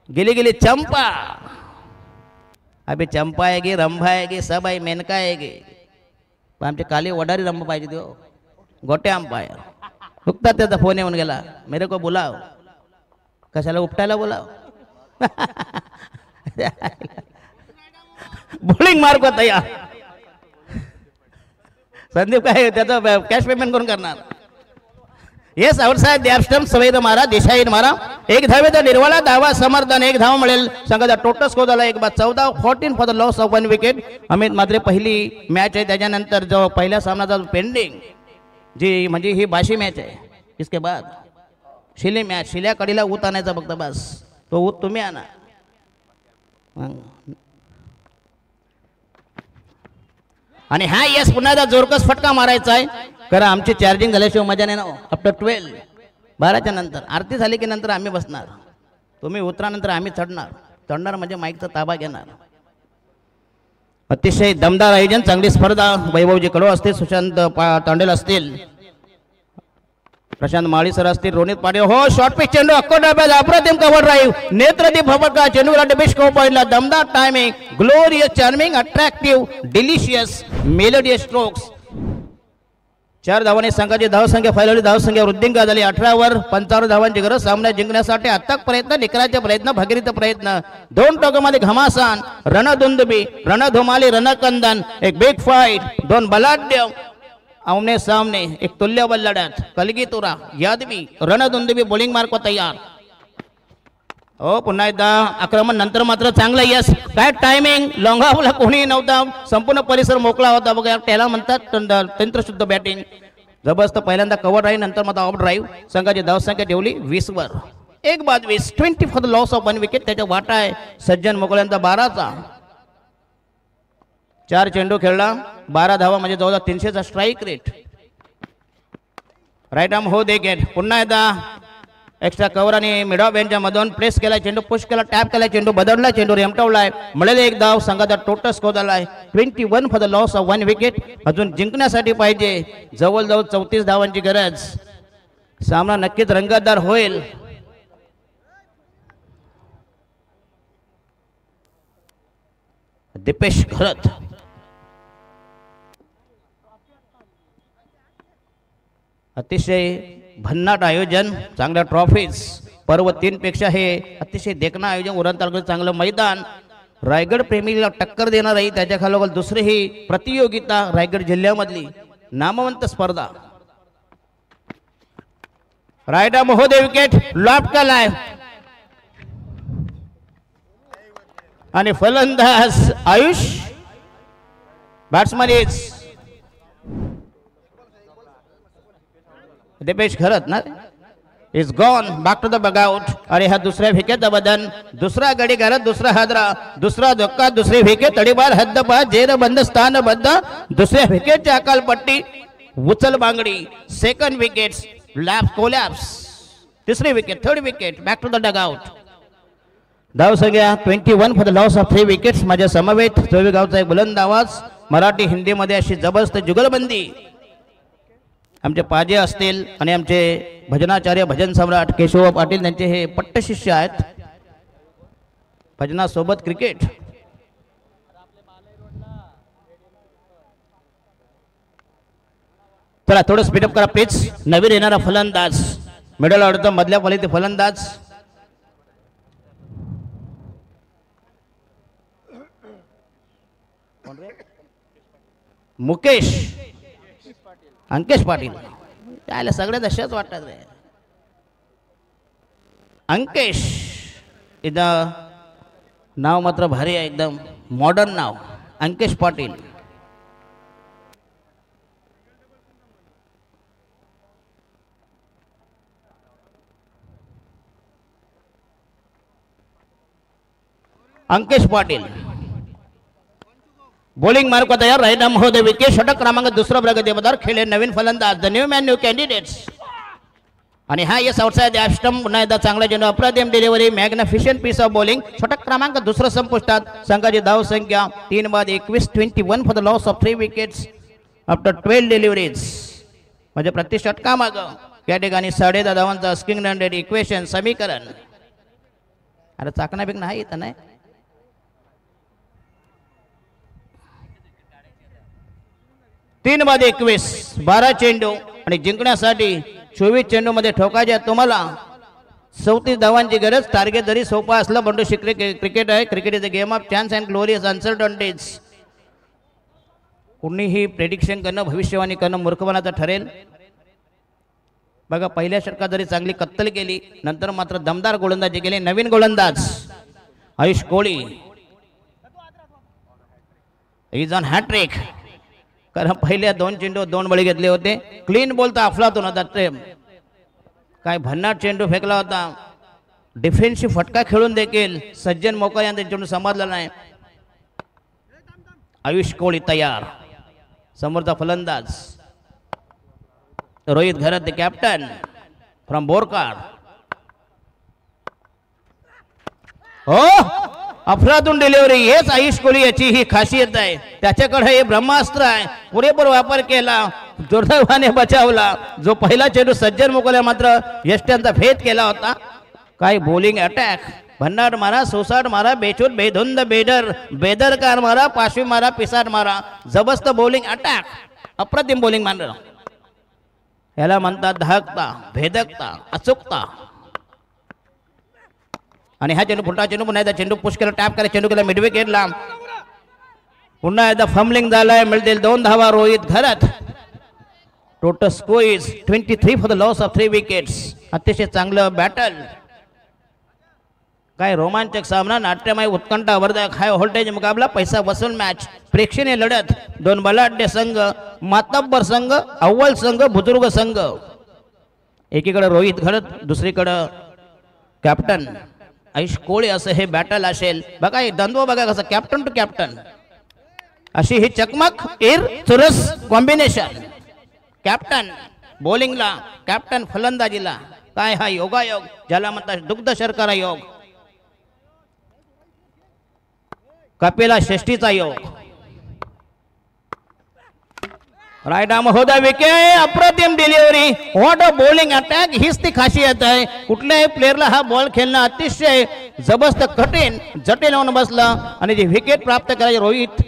गिली गिली चंपा. अभी चंपा आएगी रंभा आएगी सब आई मेनका आएगी. आमची काली वडारी रंभा पाहिजे ती. गोटे अंपायर नुकताच त्याचा फोन येऊन गेला. मेरे को बुलाव. कशाला उपटायला बोलाव. बॉलिंग मार्क तयार. संदीप काय त्याचं कॅश पेमेंट करून करणार. येस आउटसाइड द स्टंप सवैद मारा दिशाहीन मारा. एक धावेचा निर्वाळा धावा समर्थन. एक धाव मिळेल. संघाचा टोटल स्कोर झाला 14 for the loss of 1 wicket. Amit Matre पहिली मॅच आहे. त्याच्यानंतर जो पहिल्या सामनाचा पेंडिंग जी म्हणजे ही बाशी मॅच आहे. इसके बाद शिली मॅच. शिल्या कडीला ऊत आणायचा फक्त बस. तो ऊत तुम्ही आणा. आणि हा येस पुन्हा एकदा जोरकस फटका मारायचा आहे. कारण आमची चार्जिंग झाल्याशिवाय मजा नाही ना. आफ्टर 12 12च्या नंतर आरती झाली की नंतर आम्ही बसणार. तुम्ही उतरानंतर आम्ही चढणार म्हणजे माईकचा ताबा घेणार. अतिशय दमदार आयोजन. चांगली स्पर्धा. वैभवजी कडो असतील. सुशांत तांडेल असतील. प्रशांत माळी सर असतील. रोनित पाटील. हो शॉर्ट पिच चेंडू अक्को डाब्याला अप्रतिम कव्हर ड्राईव्ह. नेत्रदीप फटका. चेंडूला डिपेश को पॉइंटला. दमदार timing. Glorious charming attractive delicious melodious strokes. 4 धावांनी संघाची धावसंख्या फैलवली. धावसंख्या वृद्धिंगा झाली. 18 वर 55 धावांची गरज. सामना जिंकण्यासाठी अथक प्रयत्न. निकराचे प्रयत्न. भगीरथ प्रयत्न. 2 टोकामध्ये घमासान. रणधुंदुबी रणधुमाली रणकंदन. एक बिग फाईट. 2 बलाढ्य आमने सामने. एक तुल्यबल लढत. कलगीतुरा यादवी रणधुंदुबी बॉलिंग मार्क तयार. हो पुन्हा एकदा आक्रमण नंतर मात्र चांगलं यस काय टायमिंग लॉंगावला कोणी नव्हता संपूर्ण परिसर मोकळा होता बघा त्याला म्हणतात तंत्रशुद्ध बॅटिंग जबरदस्त पहिल्यांदा कव्हर राहील नंतर मात्र ऑफ ड्राईव्ह संघाची धावसंख्या ठेवली 20 वर एक बाद 20 20 for the loss of 1 wicket त्याचा वाटा आहे सज्जन मोकळ्यांचा 12चा 4 चेंडू खेळला 12 धावा म्हणजे जवळजवळ 300चा स्ट्राईक रेट राईट आर्म हो दे गेट पुन्हा एकदा एक्स्ट्रा कव्हर आणि मिड ऑफ यांच्या मधून प्रेस केला चेंडू पुश केला टॅप केला चेंडू बदलला चेंडू रेमटवलाय मिळाले एक धाव संघाचा टोटल स्कोर झालाय 21 for the loss of 1 wicket अजून जिंकण्यासाठी पाहिजे जवळजवळ 34 धावांची गरज सामना नक्कीच रंगतदार होईल दीपेश घरत अतिशय भन्नाट आयोजन चांगल्या ट्रॉफीज पर्व 3 पेक्षा हे अतिशय देखणं आयोजन उरण तालुक्यात चांगलं मैदान रायगड प्रेमीला टक्कर देणार आहे त्याच्या खालोखाल दुसरी ही प्रतियोगिता रायगड जिल्ह्यामधली नामवंत स्पर्धा रायडा महोदय विकेट लॉफ्ट केलाय आणि फलंदाज आयुष बॅट्समन इज दीपेश घरत ना is gone back to the dugout आणि हा दुसऱ्या विकेट बदन दुसरा गडी घालत दुसरा हादरा दुसरा धक्का दुसरी विकेट तडीबार हद्दपार जेरबंद स्थानबद्ध दुसऱ्या विकेटच्या अकालपट्टी उचल बांगडी सेकंड विकेट लॅप कोलॅप्स तिसरी wicket third wicket back to the dugout धाव संख्या 21 for the loss of 3 wickets माझ्या समवेत जोवेगावचा एक बुलंद आवाज मराठी हिंदी मध्ये अशी जबरदस्त जुगलबंदी आमचे पाजे असतील आणि आमचे भजनाचार्य भजन सम्राट केशव पाटील यांचे हे पट्टशिष्य आहेत भजनासोबत क्रिकेट चला थोडं स्पीडअप करा प्लीज नवीन येणारा फलंदाज मिडल ऑर्डरचा मधल्या फलीत फलंदाज मुकेश अंकेश पाटील त्याला सगळ्यात अशाच वाटतात रे अंकेश इथं नाव मात्र भारी आहे एकदम मॉडर्न नाव अंकेश पाटील अंकेश पाटील बॉलिंग मार्क को तयार राईट आर्म महोदय विकेट षटक क्रमांक दुसरा प्रगतीपदावर खेळले नवीन फलंदाज the new man new candidates आणि हा यस आउटसाइड द स्टंप पुन्हा एकदा चांगला चेंडू अप्रतिम डिलिव्हरी मॅग्निफिशियंट पीस ऑफ बॉलिंग षटक क्रमांक दुसरा संपुष्टात संघाची धाव संख्या 3 बाद 21 21 for the loss of 3 wickets after 12 deliveries म्हणजे प्रति षटकामाग या ठिकाणी 10.5 धावांचा स्किंग रन रेट इक्वेशन समीकरण अरे चाकणा बिकणा आहे इथं नाही 3 बाद 21 12 चेंडू आणि जिंकण्यासाठी 24 चेंडू मध्ये ठोकायचे तुम्हाला 34 धावांची गरज टार्गेट जरी सोपा असलं बंडू शिकले क्रिकेट आहे cricket is a game of chance and glorious uncertainties कोणीही प्रेडिक्शन करणं भविष्यवाणी करणं मूर्खपणाचं ठरेल बघा पहिल्या षटकात जरी चांगली कत्तल केली नंतर मात्र दमदार गोलंदाजी केली नवीन गोलंदाज आयुष कोळी इज ऑन हॅट्रिक कारण पहिल्या 2 चेंडू 2 बळी घेतले होते क्लीन बोलता अफलातून होता ते काय भन्नाट चेंडू फेकला होता डिफेन्सिव्ह फटका खेळून देखील सज्जन मोका यांचा चेंडू समजला नाही आयुष कोळी तयार समोरचा फलंदाज रोहित घरत द कॅप्टन फ्रॉम बोरकार हो अफलातून डिलिव्हरी हेच आयुष कोहली याची ही खासियत आहे त्याच्याकडे हे ब्रह्मास्त्र आहे पुरेपूर वापर केला दुर्दैवाने बचावला जो पहिला चेंडू सज्जन मोकल्या मात्र यष्ट्यांचा भेद केला होता काय बॉलिंग अटॅक भन्नाट मारा सोसाट मारा बेचूट बेधुंद बेडर बेदरकार मारा पाशवी मारा पिसाट मारा जबरदस्त बॉलिंग अटॅक अप्रतिम बॉलिंग मारलं याला म्हणतात धाकता भेदकता अचूकता आणि हा चेंडू पुन्हा चेंडू पुन्हा एकदा चेंडू पुश केला टॅप केला चेंडू केला मिड विकेटला पुन्हा एकदा फंबलिंग झालाय मिळतील 2 धावा Rohit Gharat total score is 23 for the loss of 3 wickets अतिशय चांगलं बॅटल काय रोमांचक सामना, नाट्यमय उत्कंठावर्धक हाय व्होल्टेज मुकाबला, पैसा वसूल मॅच, प्रेक्षणीय लढत, दोन बलाढ्य संघ, मातब्बर संघ, अव्वल संघ, बुजुर्ग संघ. एकीकडे रोहित घरत, दुसरीकडे कॅप्टन आयुष कोळी असं हे बॅटल असेल. बघा हे द्वंद्व बघा कसं कॅप्टन टू कॅप्टन अशी ही चकमक, इर चुरस कॉम्बिनेशन. कॅप्टन बॉलिंगला, कॅप्टन फलंदाजीला. काय हा योगायोग ज्याला म्हणतात दुग्ध शर्करा योग, कपिला षष्टीचा योग. राईट आर्म हो द विकेट, अप्रतिम delivery, what a bowling attack. हीच ती खासियत आहे. कुठल्याही प्लेअरला हा बॉल खेळणं अतिशय जबरदस्त कठीण जटिल होऊन बसलं आणि जी विकेट प्राप्त करायची रोहित.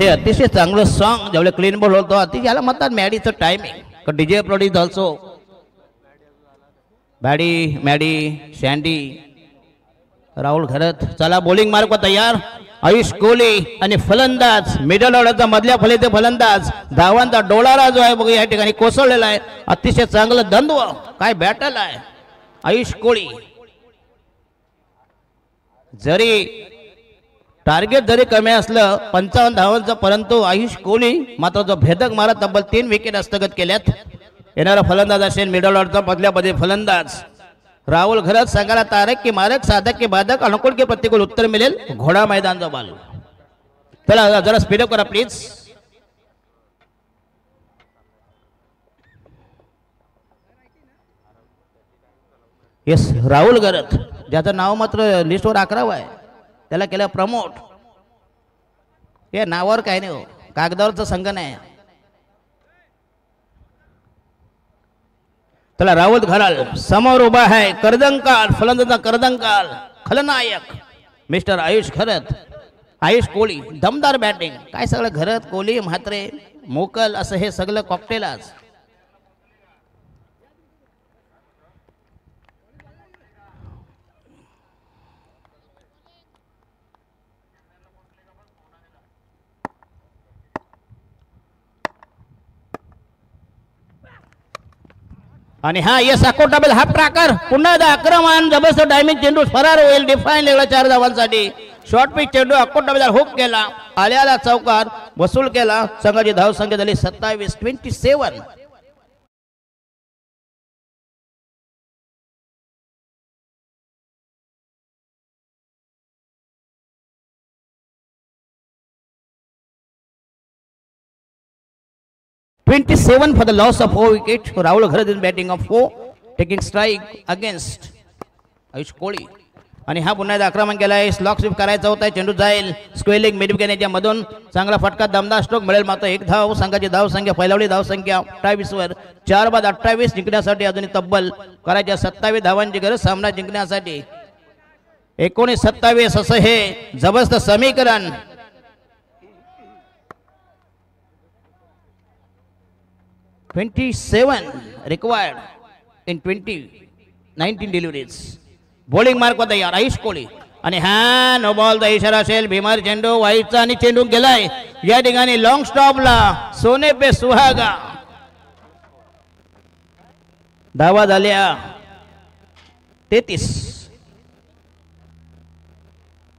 हे अतिशय चांगलं सॉन्ग ज्यावेळी क्लीन बॉल होतो अतिशय याला म्हणतात मॅडीचं टायमिंग. डीजे प्रोड्यूस ऑल्सो बॅडी मॅडी शँडी. राहुल घरत चला बॉलिंग मार्क तयार. आयुष कोहली आणि फलंदाज मिडल ऑर्डरचा मधल्या फलीचे फलंदाज धावांचा डोळारा जो आहे बघा या ठिकाणी कोसळलेला आहे. अतिशय चांगलं द्वंद्व, काय बॅटल आहे. आयुष कोहली जरी टार्गेट जरी कमी असलं 55 धावांचं, परंतु आयुष कोहली मात्र जो भेदक मारा तब्बल 3 विकेट हस्तगत केल्यात. येणारा फलंदाज असेल मिडल ऑर्डरचा मधल्यामध्ये फलंदाज राहुल घरत. सांगायला तारक की मारक, साधक की बाधक, अनुकूल की प्रतिकूल उत्तर मिळेल. घोडा मैदानचा बाल. चला जरा स्पीडअप करा प्लीज. येस राहुल घरत ज्याचं नाव मात्र लिस्टवर 11 आहे, त्याला केलं प्रमोट. हे नावावर काय नाही हो, कागदावरचा संघ नाही. चला राहुल घराल समोर उभा आहे. कर्दंकाल फलंदाजा कर्दंकाल, खलनायक मिस्टर आयुष घरत. आयुष कोहली दमदार बॅटिंग. काय सगळं घरत कोहली म्हात्रे मोकल असं हे सगळं कॉकटेल आज. आणि हा यस अकोटाबेल हाफ ट्रॅकर. पुन्हा आक्रमण जबरदस्त डायमिंग चेंडू फरार होईल. डिफाईन लेवला 4 धावांसाठी. शॉर्ट पिच चेंडू अकोटाबेल हुक केला, आल्याला चौकार वसूल केला. संघाची धाव संख्या झाली 27. 27 for the loss of 4 wickets. Rahul Gharat in batting of 4, taking strike against Ayush Kohli. आणि हा पुन्हा आक्रमण केलाय. स्लॉक स्वीप करायचा होता. चेंडू जाईल स्क्वेलिंग मिडविकेटच्या मधून. चांगला फटका दमदार स्ट्रोक मिळेल मात्र 1 धाव. संघाची धाव संख्या फैलावली धाव संख्या 28 वर. 4 बाद 28 जिंकण्यासाठी अजून तब्बल करायच्या 27 धावांची गरज सामना जिंकण्यासाठी. 19-27 असं हे जबरदस्त समीकरण. $27 required in 19 deliveries. Bowling mark होता यार आयुष कोहली. आणि हा नो बॉलचा इशारा असेल. भीमार चेंडू वाईटचा आणि चेंडू गेलाय या ठिकाणी लॉंग स्टॉपला. सोने पे सुहागा. धावा झाल्या 33.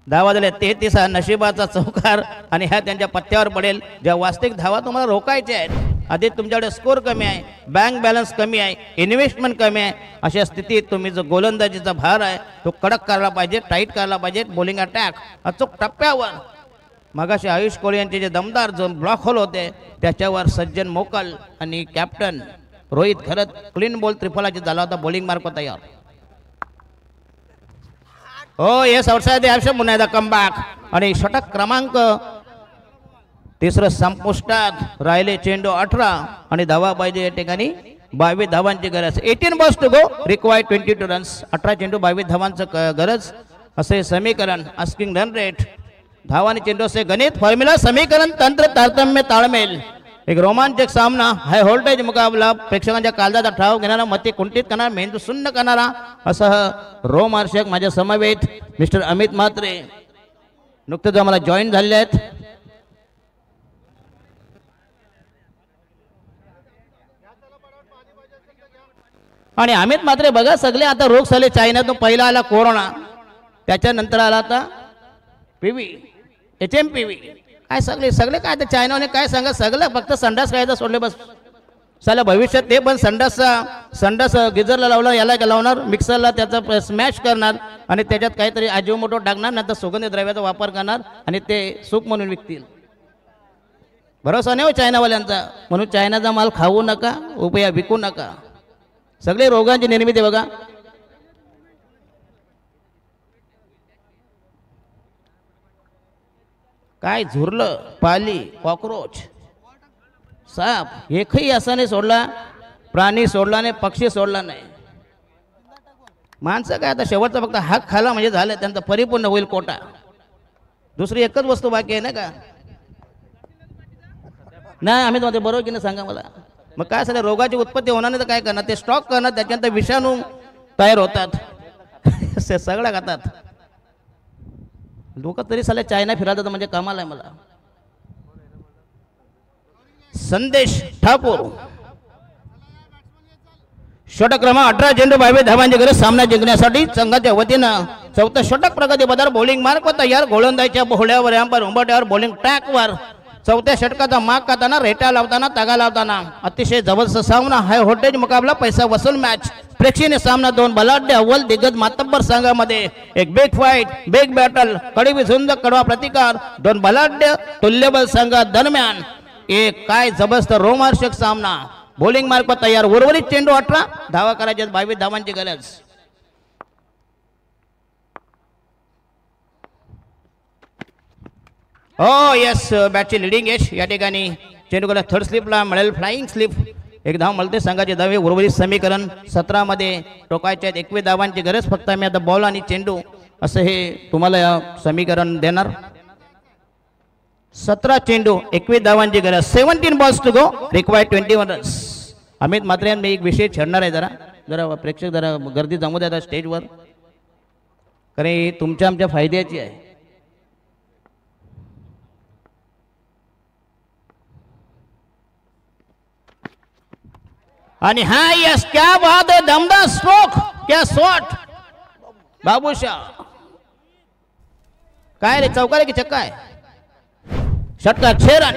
धावा झाल्या 33. हा नशिबाचा चौकार आणि ह्या त्यांच्या पत्त्यावर पडेल. ज्या वास्तविक धावा तुम्हाला रोखायच्या आहेत. आधी तुमच्याकडे स्कोर कमी आहे, बँक बॅलन्स कमी आहे, इन्व्हेस्टमेंट कमी आहे. अशा स्थितीत तुम्ही जो गोलंदाजीचा भार आहे तो कडक करायला पाहिजे, टाईट करायला पाहिजे. बॉलिंग अटॅक अचूक टप्प्यावर. मगाशी आयुष कोहली यांचे जे दमदार जो ब्लॉक होल होते त्याच्यावर सज्जन मोकल आणि कॅप्टन रोहित घरत क्लीन बॉल त्रिफलाची झाला होता. बॉलिंग मार्क होता यार. हो येस आउटसाइड द पुन्हा एकदा कमबॅक. आणि षटक क्रमांक 3 संपुष्टात राहिले. चेंडू 18 आणि धावा पाहिजे या ठिकाणी 22 धावांची गरज. 18 balls to go, required 22 runs. 18 चेंडू 22 धावांचं गरज असे समीकरण. आस्किंग रन रेट धावाने चेंडू असे गणित फॉर्म्युला समीकरण तंत्र तारतम्य ताळमेल एक रोमांचक सामना, हाय व्होल्टेज मुकाबला, प्रेक्षकांच्या काळजाचा ठाव घेणारा, मते कुंठित करणारा, मेंदू सुन्न करणारा असा रोमांचक माझ्या समवेत मिस्टर अमित म्हात्रे नुकतेच आम्हाला जॉईन झालेले आहेत. आणि अमित म्हात्रे बघा सगळे आता रोग झाले. चायनातून पहिला आला कोरोना, त्याच्यानंतर आला आता पीव्ही, HMPV, काय सगळे सगळे काय तर चायनाने काय सांगा, सगळं फक्त संडास खायचं सोडले बस. साला भविष्यात ते पण संडास गिझरला लावला, याला लावणार, मिक्सरला त्याचा स्मॅश करणार आणि त्याच्यात काहीतरी अजिनोमोटो टाकणार, नंतर सुगंधी द्रव्याचा वापर करणार आणि ते सूप म्हणून विकतील. भरोसा नाही हो चायनावाल्यांचा. म्हणून चायनाचा माल खाऊ नका, विकू नका. सगळे रोगांची निर्मिती बघा. काय झुरलं, पाली, कॉक्रोच, साप एकही असा नाही सोडला, प्राणी सोडला नाही, पक्षी सोडला नाही. माणसं काय आता शेवटचा फक्त हाक खाला म्हणजे झालं, त्यांचा परिपूर्ण होईल कोटा. दुसरी एकच वस्तू बाकी आहे ना का? नाही आम्ही तुम्हाला बरोबर की नाही सांगा मला. मग काय सगळ्या रोगाची उत्पत्ती होणार नाही तर काय करणार, ते स्टॉक करणार, त्याच्यानंतर विषाणू तयार होतात सगळं खातात लोक. तरी साले चायना फिरायचं म्हणजे कमाल आहे मला. संदेश ठाकूर षटक क्रमांक 18 चेंडू 22 धावांची गरज. सामना जिंकण्यासाठी संघाच्या वतीनं चौथा षटक प्रगती पदार. बॉलिंग मार्क तयार, गोलंदाजीच्या बोहड्यावर अंपायर उंबरठ्यावर बॉलिंग ट्रॅकवर चौथ्या षटकाचा माग करताना, रेटा लावताना, तगा लावताना अतिशय जबरदस्त सामना, हाय व्होल्टेज मुकाबला, पैसा वसूल मॅच, प्रेक्षणीय सामना. दोन बलाढ्य अव्वल दिग्गज मातब्बर संघामध्ये एक बिग फाईट, बिग बॅटल, कडवी झुंज, कडवा प्रतिकार. दोन बलाढ्य तुल्यबल संघा दरम्यान एक काय जबरदस्त रोमांचक सामना. बॉलिंग मार्क तयार, उर्वरित चेंडू 18 धावा करायचे, 22 धावांची गरज. हो यस, बॅटची लिडिंग एज या ठिकाणी चेंडू गेला थर्ड स्लिपला, मिळेल फ्लाइंग स्लिप. एक धाव मिळते संघाचे धावे. उर्वरित समीकरण 17 मध्ये टोकायचे आहेत, 21 धावांची गरज. फक्त आम्ही आता बॉल आणि चेंडू असं हे तुम्हाला समीकरण देणार. 17 चेंडू 21 धावांची गरज. 17 balls to go, required 21 runs. Amit Mhatre मी एक विषय छेडणार आहे, जरा प्रेक्षक जरा गर्दी जमू द्या स्टेजवर, कारण तुमच्या आमच्या फायद्याची आहे. आणि हा यस, क्या बात है, दमदार स्ट्रोक, क्या शॉट बाबूशाह. काय रे चौका रे की चक्का आहे? षटकार 6 रन.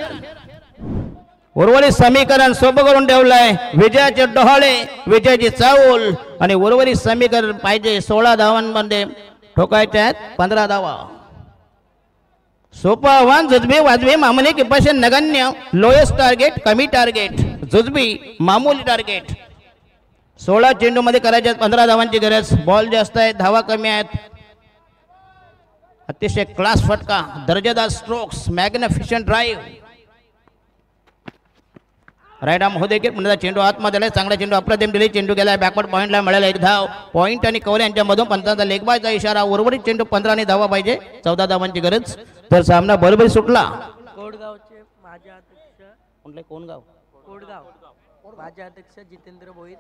उर्वरित समीकरण सोपं करून ठेवलंय. विजयाचे डोहाळे, विजयाची चाऊल आणि उर्वरित समीकरण पाहिजे 16 धावांमध्ये ठोकायचे आहेत 15 धावा. सोपं आव्हान, जुजबी वाजबी मामूली किंवा नगण्य. लोएस्ट टार्गेट, कमी टार्गेट, जुजबी मामूली टार्गेट. 16 चेंडू मध्ये करायचे 15 धावांची गरज. बॉल जास्त आहेत, धावा कमी आहेत. अतिशय क्लास फटका, दर्जेदार स्ट्रोक्स, मॅग्निफिशंट ड्राईव्ह. राईट आर्म हो देखील पुन्हा चेंडू आतमध्ये, चांगला चेंडू अप्रतिम दिली. चेंडू गेला बॅकवर्ड पॉईंटला, मिळाला एक धाव. पॉईंट आणि कव्हर यांच्यामधून पंचांचा लेग बायचा इशारा. उर्वरित चेंडू 15 ने धावा पाहिजे, 14 धावांची गरज. तर सामना बरोबर सुटला. कोडगावचे माझे अध्यक्ष कोण गाव? कोडगाव माझे अध्यक्ष जितेंद्र भोईर.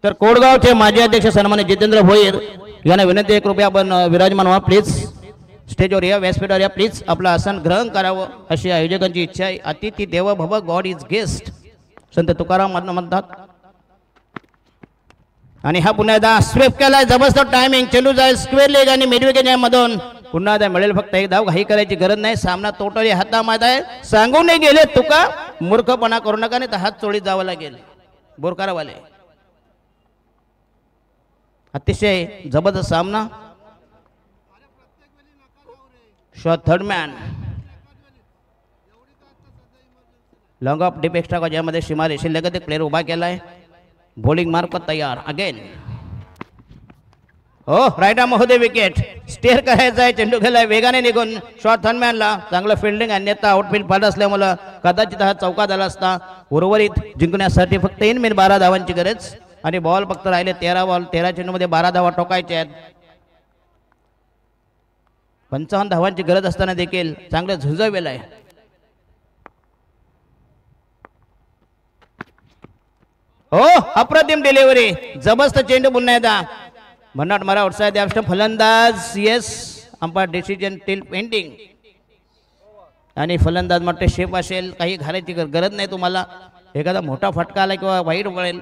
तर कोडगावचे माजी अध्यक्ष सन्मानित जितेंद्र भोईर यांना विनंती आहे, कृपया आपण विराजमान व्हा प्लीज. स्टेजवर या, व्यासपीठावर या प्लीज. आपलं आसन ग्रहण करावं अशी आयोजकांची इच्छा आहे. अतिथी देव भव, गॉड इज गेस्ट, संत तुकाराम म्हणतात. आणि हा पुन्हा एकदा स्वीप केलाय, जबरदस्त टायमिंग. चेंडू जाईल स्क्वेअर लेग आणि मिडविकेट मधून. पुन्हा एकदा मिळेल, फक्त एक धाव. घाई करायची गरज नाही. सामना टोटली हातामध्ये आहे. सांगून नाही गेले तुका, मूर्खपणा करू नका, नाही तर हात चोळीत जावं लागेल बोरकारावाले. अतिशय जबरदस्त सामना. Shot third man, long of deep extra ज्यामध्ये सीमा रेषेलगत एक प्लेअर उभा केलाय. बॉलिंग मार्क तयार अगेन. हो राईट आर्म होते, विकेट स्टेअर करायचा आहे. चेंडू गेलाय वेगाने निघून शॉट थर्ड मॅनला. चांगलं फिल्डिंग, अन्यथा आउटफील्ड पाड असल्यामुळे कदाचित हा चौका झाला असता. उर्वरित जिंकण्यासाठी फक्त 3 मिनिट 12 धावांची गरज. आणि बॉल फक्त राहिले 13 बॉल, 13 चेंडू मध्ये 12 धावा ठोकायच्या आहेत. 55 धावांची गरज असताना देखील चांगलं झुंजवेल आहे. हो अप्रतिम डिलिव्हरी जबरदस्त चेंडू पुन्हा एकदा भन्नाट मारा आउटसाइड द फलंदाज yes umpire decision till pending आणि फलंदाज म्हणते शेप असेल काही घालायची गरज नाही तुम्हाला एखादा मोठा फटका आला किंवा वाईट पडेल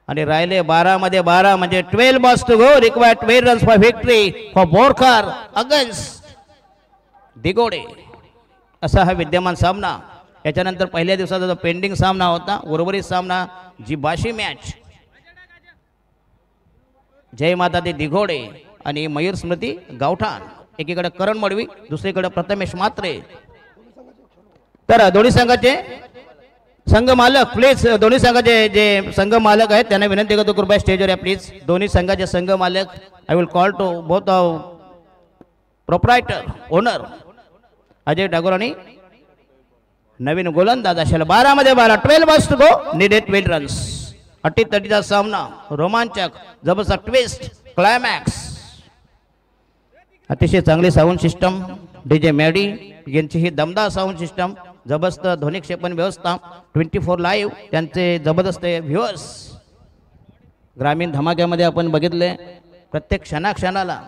आणि राहिले 12 मध्ये 12 म्हणजे 12 balls to go required 12 runs for victory for Borkar against Digode असा हा विद्यमान सामना याच्यानंतर पहिल्या दिवसाचा जो पेंडिंग सामना होता उर्वरित सामना जी बाशी मॅच जय माता दी दिघोडे आणि मयूर स्मृती गावठाण एकीकडे करण मडवी दुसरीकडे प्रथमेश मात्रे तर दोन्ही संघाचे संघ मालक प्लीज दोन्ही संघाचे जे संघ मालक आहेत त्यांना विनंती करतो कृपया स्टेजवर या प्लीज दोन्ही संघाचे संघ मालक I will call to both proprietor owner Ajay Tagore आणि नवीन गोलंदाज असेल 12 मध्ये 12 12 balls to go needed 12 runs अटीतटीचा सामना रोमांचक जबरदस्त ट्विस्ट क्लायमॅक्स अतिशय चांगली साऊंड सिस्टम डीजे मॅडी यांची ही दमदार साऊंड सिस्टम जबरदस्त ध्वनी क्षेपण व्यवस्था 24 लाईव्ह त्यांचे जबरदस्त व्ह्युअर्स ग्रामीण धमाक्यामध्ये आपण बघितले प्रत्येक क्षणाक्षणाला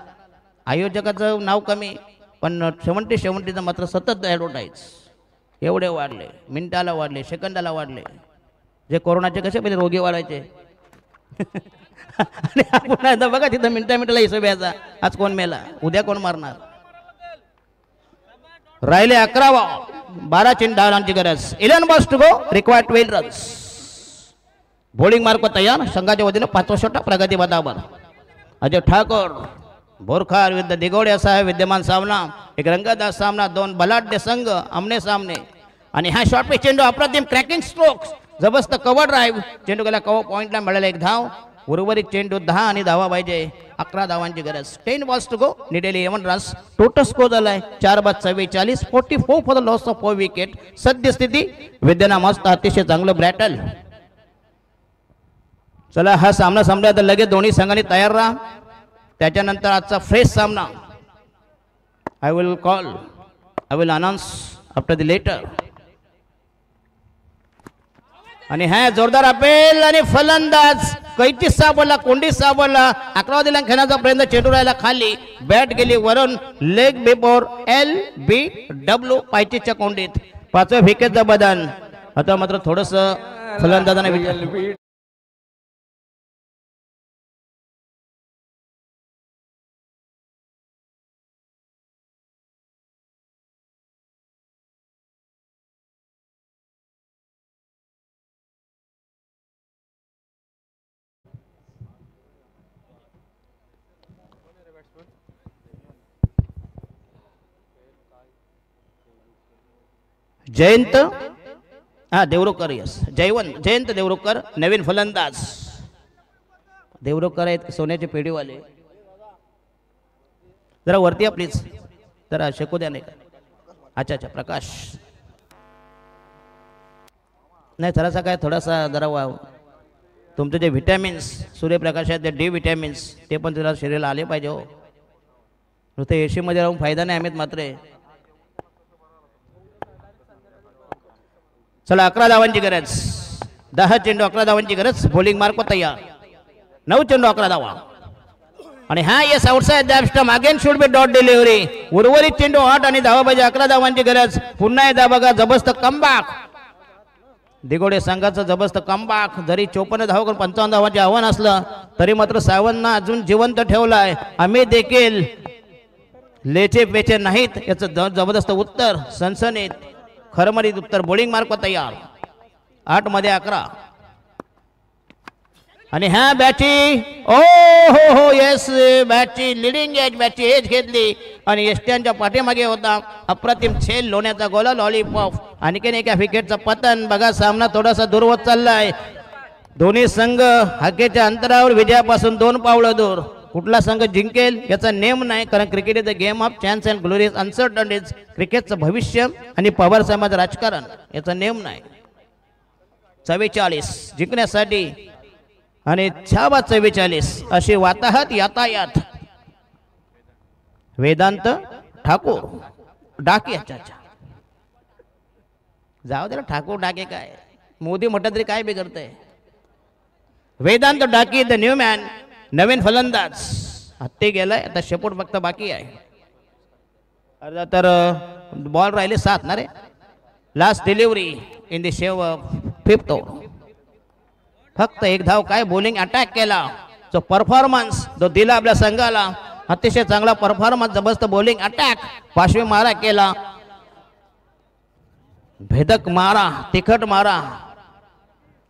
आयोजकाचं नाव कमी पण 70 मात्र सतत ॲडव्हर्टाईज एवढे वाढले मिनिटाला वाढले सेकंदाला वाढले जे कोरोनाचे कसे पहिले रोगी वाढायचे आणि आपण आता बघा तिथं मिनिटाला हिशोब यायचा आज कोण मेला उद्या कोण मारणार राहिले 11 12 चेंडाची गरज 11 balls to go required 12 runs bowling mark तयार संघाच्या वतीने 5वा षटक प्रगती पथावर अजय ठाकूर बोरखार विरुद्ध दिगोडे असा आहे विद्यमान सामना एक रंगतदार सामना दोन बलाढ्य संघ आमने सामने आणि हा शॉर्ट पिच चेंडू अप्रतिम क्रॅकिंग स्ट्रोक्स जबरदस्त कव्हर ड्राईव्ह चेंडू गेला कव्हर पॉइंटला मिळाला एक धाव उर्वरित चेंडू 10 आणि धावा पाहिजे 11 धावांची गरज 10 balls to go needed 11 runs total score झालाय 4 बाद 44 44 for the loss of 4 wicket सद्यस्थिती विद्यमान मस्त अतिशय चांगलं ब्रॅटल चला हा सामना संपला तर लगेच दोन्ही संघांनी तयार राहा त्याच्यानंतर आजचा फ्रेश सामना I will announce after the later आणि हा जोरदार अपेल आणि फलंदाज कैची सापडला कोंडी सापडला 11 दिला खेळण्याचा प्रयत्न चेंडू राहिला खाली बॅट गेली वरून लेग बिफोर LBW पायचीच्या कोंडीत 5व्या विकेटचं बदन आता मात्र थोडस फलंदाजाने विचार जयंत देवरुकर यस जयंत देवरुकर नवीन फलंदाज देवरुकर आहेत सोन्याचे पेढीवाले जरा वरती या प्लीज जरा शेकू द्या नाही का अच्छा प्रकाश नाही थोडासा काय थोडासा जरा तुमचे जे व्हिटॅमिन्स सूर्यप्रकाश आहेत ते डी व्हिटॅमिन्स ते पण तुला शरीराला आले पाहिजे हो नुसते AC मध्ये राहून फायदा नाही आम्ही मात्र चला 11 धावांची गरज 10 चेंडू 11 धावांची गरज बॉलिंग मार्क तयार 9 चेंडू 11 धावा आणि हा yes outside the stump again should be dot delivery उर्वरित चेंडू 8 आणि धावा पाहिजे 11 धावांची गरज पुन्हा एकदा बघा जबरदस्त कमबॅक दिगोडे संघाचं जबरदस्त कमबॅक जरी 54 धावा करून 55 धावांचे आव्हान असलं तरी मात्र सावंतनं अजून जिवंत ठेवलाय आम्ही देखील लेचे पेचे नाहीत याचं जबरदस्त उत्तर सनसनीत खरमरीत उत्तर बॉलिंग मार्क तयार 8 मध्ये 11 आणि ह्या बॅची हो येस बॅटची लिडिंग एज बॅटची एज घेतली आणि एसट्यांच्या पाठीमागे होता अप्रतिम छेल लोण्याचा गोला लॉलीपॉप आणखीन एका विकेटचं पतन बघा सामना थोडासा दूर होत चाललाय दोन्ही संघ हाकेच्या अंतरावर विजयापासून 2 पावलं दूर कुठला संघ जिंकेल याचा नेम नाही कारण cricket is the game of chance and glories uncertainties क्रिकेटचं भविष्य आणि पवार समाज राजकारण याचा नेम नाही 44 जिंकण्यासाठी आणि 44 अशी वाताहत यातायात वेदांत ठाकूर डाके अच्छा जाऊ दे ठाकूर डाके काय मोदी म्हटलं तरी काय बिघडतंय वेदांत डाकी द न्यू मॅन नवीन फलंदाज हत्ती गेलाय. आता शेपूट फक्त बाकी आहे. अर्धा तर बॉल राहिले 7 ना रे. लास्ट डिलिव्हरी इन द शेव 5th ओव्हर. फक्त एक धाव. काय बॉलिंग अटॅक केला. जो परफॉर्मन्स जो दिला आपल्या संघाला अतिशय चांगला परफॉर्मन्स. जबरदस्त बॉलिंग अटॅक. पाशवी मारा केला. भेदक मारा, तिखट मारा,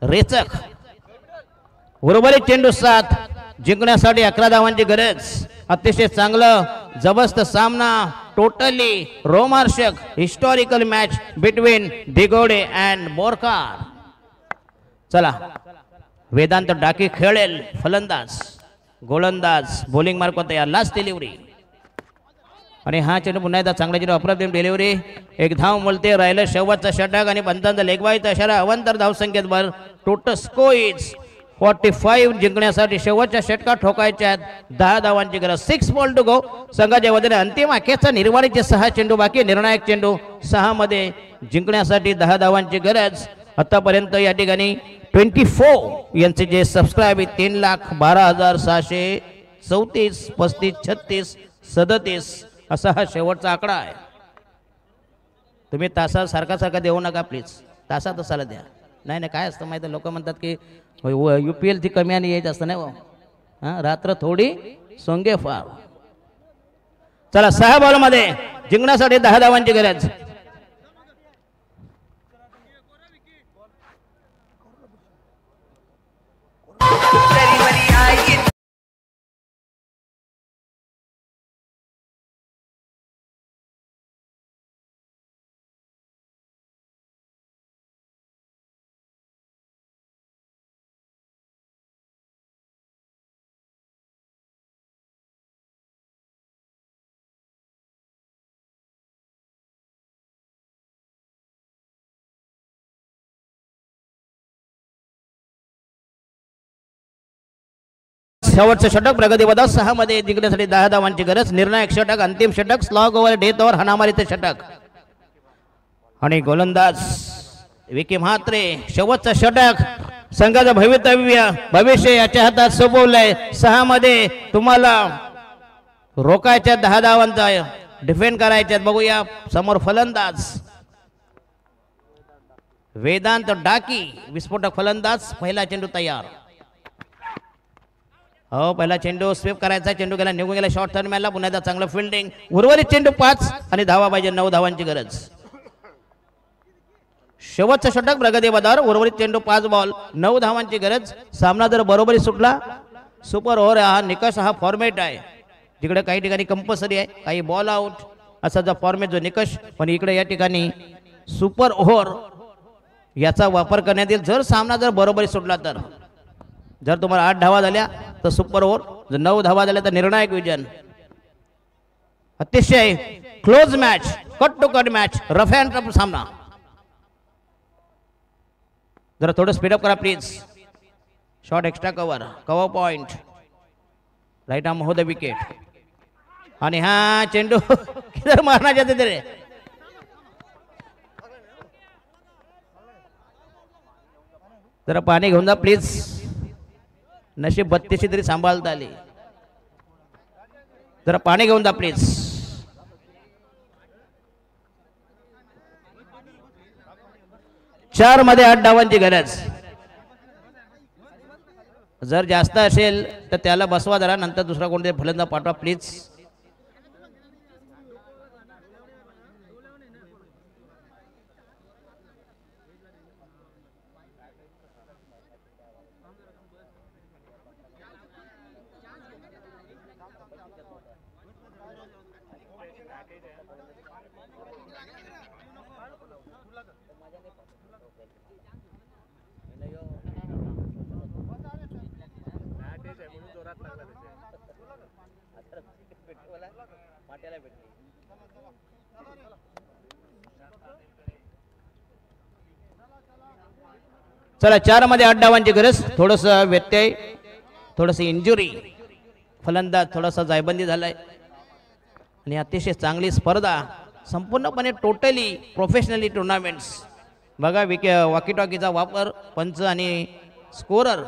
रेचक. उर्वरित चेंडू 7 जिंकण्यासाठी 11 धावांची गरज. अतिशय चांगलं जबरदस्त सामना. टोटली रोमांचक historical match between Digode and Borkar. चला वेदांत डाकी खेळेल. फलंदाज गोलंदाज बॉलिंग मार्क तयार. लास्ट डिलिव्हरी आणि हा चेंडू पुन्हा एकदा चांगला चेंडू अप्रतिम डिलिव्हरी. एक धाव बोलते. राहिलं शेवटचा षटक आणि पंचांचा लेगबाईचा इशारा. अवंतर धावसंख्येत वर. Total score is 45. जिंकण्यासाठी शेवटच्या षटकात ठोकायच्या आहेत 10 धावांची गरज. 6 बॉल टू गो. संघाच्या वतीने अंतिम अखेरचा निर्वाणीचे 6 चेंडू बाकी. निर्णायक चेंडू 6 मध्ये जिंकण्यासाठी 10 धावांची गरज. आतापर्यंत या ठिकाणी 24 यांचे जे सबस्क्राईब 3,12,634 35 36 37 असा हा शेवटचा आकडा आहे. तुम्ही तासा सारखा देऊ नका प्लीज. तासा तसाला द्या. नाही काय असतं माहिती. लोक म्हणतात की UPL ची कमी आणि यायची असतं नाही. हां रात्र थोडी सोंगे फार. चला 6 बॉल मध्ये जिंकण्यासाठी 10 धावांची गरज. शेवटचं षटक प्रगतीपथावर 6 मध्ये जिंकण्यासाठी 10 धावांची गरज. निर्णायक षटक, अंतिम षटक, स्लॉग ओव्हर, डेथ ओव्हर, हाणामारीचे षटक. आणि गोलंदाज विकी म्हात्रे. शेवटचं षटक. संघाचं भविष्य याच्या हातात सोपवलंय. 6 मध्ये तुम्हाला रोकायच्या 10 धावांचा डिफेंड करायच्यात. बघूया समोर फलंदाज वेदांत डाकी. विस्फोटक फलंदाज. पहिला चेंडू तयार. हो पहिला चेंडू स्वीप करायचा. चेंडू गेला निघून गेला शॉर्ट टर्नमॅनला. पुन्हा एकदा चांगलं फिल्डिंग. उर्वरित चेंडू 5 आणि धावा पाहिजे. 9 धावांची गरज. शेवटचं षटक प्रगतीपथावर. उर्वरित चेंडू 5 बॉल 9 धावांची गरज. सामना जर बरोबरी सुटला सुपर ओव्हर हा निकष हा फॉर्मेट आहे. जिकडे काही ठिकाणी कंपल्सरी आहे काही बॉल आउट असा जो फॉर्मेट जो निकष. पण इकडे या ठिकाणी सुपर ओव्हर याचा वापर करण्यात येईल. जर सामना जर बरोबरी सुटला तर. जर तुम्हाला 8 धावा झाल्या तर सुपर ओव्हर. जर 9 धावा झाल्या तर निर्णायक विजन. अतिशय close match. Cut to cut match. Rough and tough सामना. जरा थोडं स्पीडअप करा please. Short extra cover point. Right arm हो द विकेट. आणि हा चेंडू किधर मारना चाहते थे रे. जरा पाणी घेऊन जा प्लीज. नशीब 32 तरी सांभाळता आली. जरा पाणी घेऊन जा प्लीज. चार मध्ये 8 धावांची गरज. जर जास्त असेल तर त्याला बसवा जरा. नंतर दुसरा कोणतरी फलंदाज पाठवा प्लीज. चला 4 मध्ये 8 धावांची गरज. थोडस व्यत्यय थोडस इंजुरी. फलंदाज थोडासा जायबंदी झालाय. आणि अतिशय चांगली स्पर्धा संपूर्णपणे टोटली प्रोफेशनली टुर्नामेंट्स. बघा वॉकी टॉकीचा वापर पंच आणि स्कोरर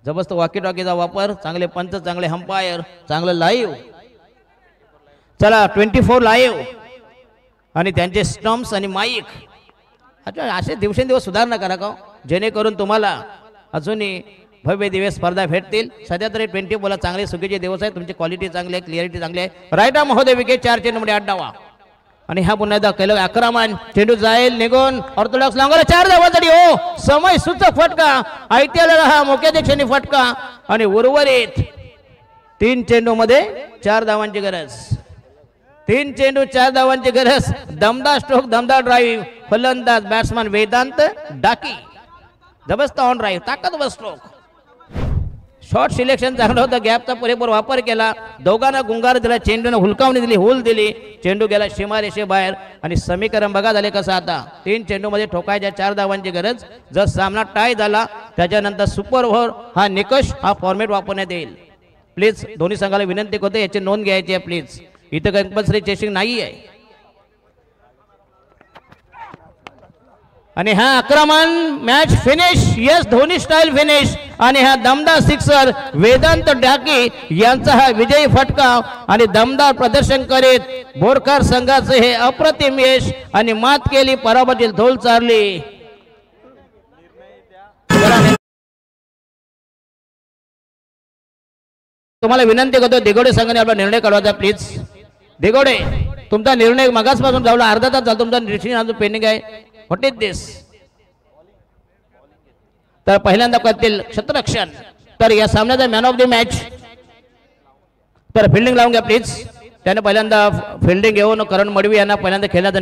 जबरदस्त वॉकी टॉकीचा वापर, चांगले पंच, चांगले अंपायर, चांगलं लाईव्ह. चला 24 लाईव्ह आणि त्यांचे स्टम्प्स आणि माईक. अच्छा, असे दिवसेंदिवस सुधारणा करा का, जेणेकरून तुम्हाला अजूनही भव्य दिवस स्पर्धा भेटतील. सध्या तरी 24 चांगले सुखीचे दिवस आहे. तुमची क्वालिटी चांगली आहे, क्लिअरिटी चांगली आहे. राईट आर्म महोदय विकेट 4 चेंडूमध्ये 8 धावा. आणि हा पुन्हा एकदा केलं आक्रमण, चेंडू जाईल निघून ऑर्थोडॉक्स लांगोला 4 धावांसाठी. हो, समय सूचक फटका, ऐकलेला हा मुख्याध्यक्षांनी फटका. आणि उर्वरित 3 चेंडूमध्ये 4 धावांची गरज. 3 चेंडू 4 धावांची गरज. दमदार स्ट्रोक, दमदार ड्राईव्ह. फलंदाज बॅट्समॅन वेदांत डाकी, जबरदस्त ऑन ड्राईव्ह, ताकदवर स्ट्रोक. शॉर्ट सिलेक्शन चांगलं होतं, गॅपचा पुरेपूर वापर केला. दोघांना गुंगार दिला, चेंडूने हुलकावणी दिली, हुल दिली. चेंडू गेला सीमारेषे बाहेर. आणि समीकरण बघा झाले कसं आता. 3 चेंडूमध्ये ठोकायच्या 4 धावांची गरज. जर सामना टाय झाला त्याच्यानंतर सुपर ओव्हर हा निकष, हा फॉर्मॅट वापरण्यात येईल. प्लीज दोन्ही संघाला विनंती करते, याची नोंद घ्यायची आहे प्लीज. इथं कंपल्सरी चेसिंग नाही आहे. आणि हा आक्रमण, match finish. Yes, Dhoni style finish. आणि हा दमदार सिक्सर, वेदांत डाकी यांचा हा विजयी फटका. आणि दमदार प्रदर्शन करीत बोरकर संघाचे हे अप्रतिम यश. आणि मात केली, पराभवाची धूळ चारली. तुम्हाला विनंती करतो, दिगोडे संघाने आपला निर्णय काढवायचा प्लीज. दिगोडे, तुमचा निर्णय मगासपासून झाला, अर्धा तास झाला तुमचा डिसिजन पेंडिंग आहे. व्हॉट इज दिस? तर पहिल्यांदा करतील क्षेत्ररक्षण. तर या सामन्याचा मॅन ऑफ द मॅच. तर फिल्डिंग लावून घ्या प्लीज. त्याने पहिल्यांदा फिल्डिंग घेऊन करण मडवी यांना पहिल्यांदा खेळण्याचा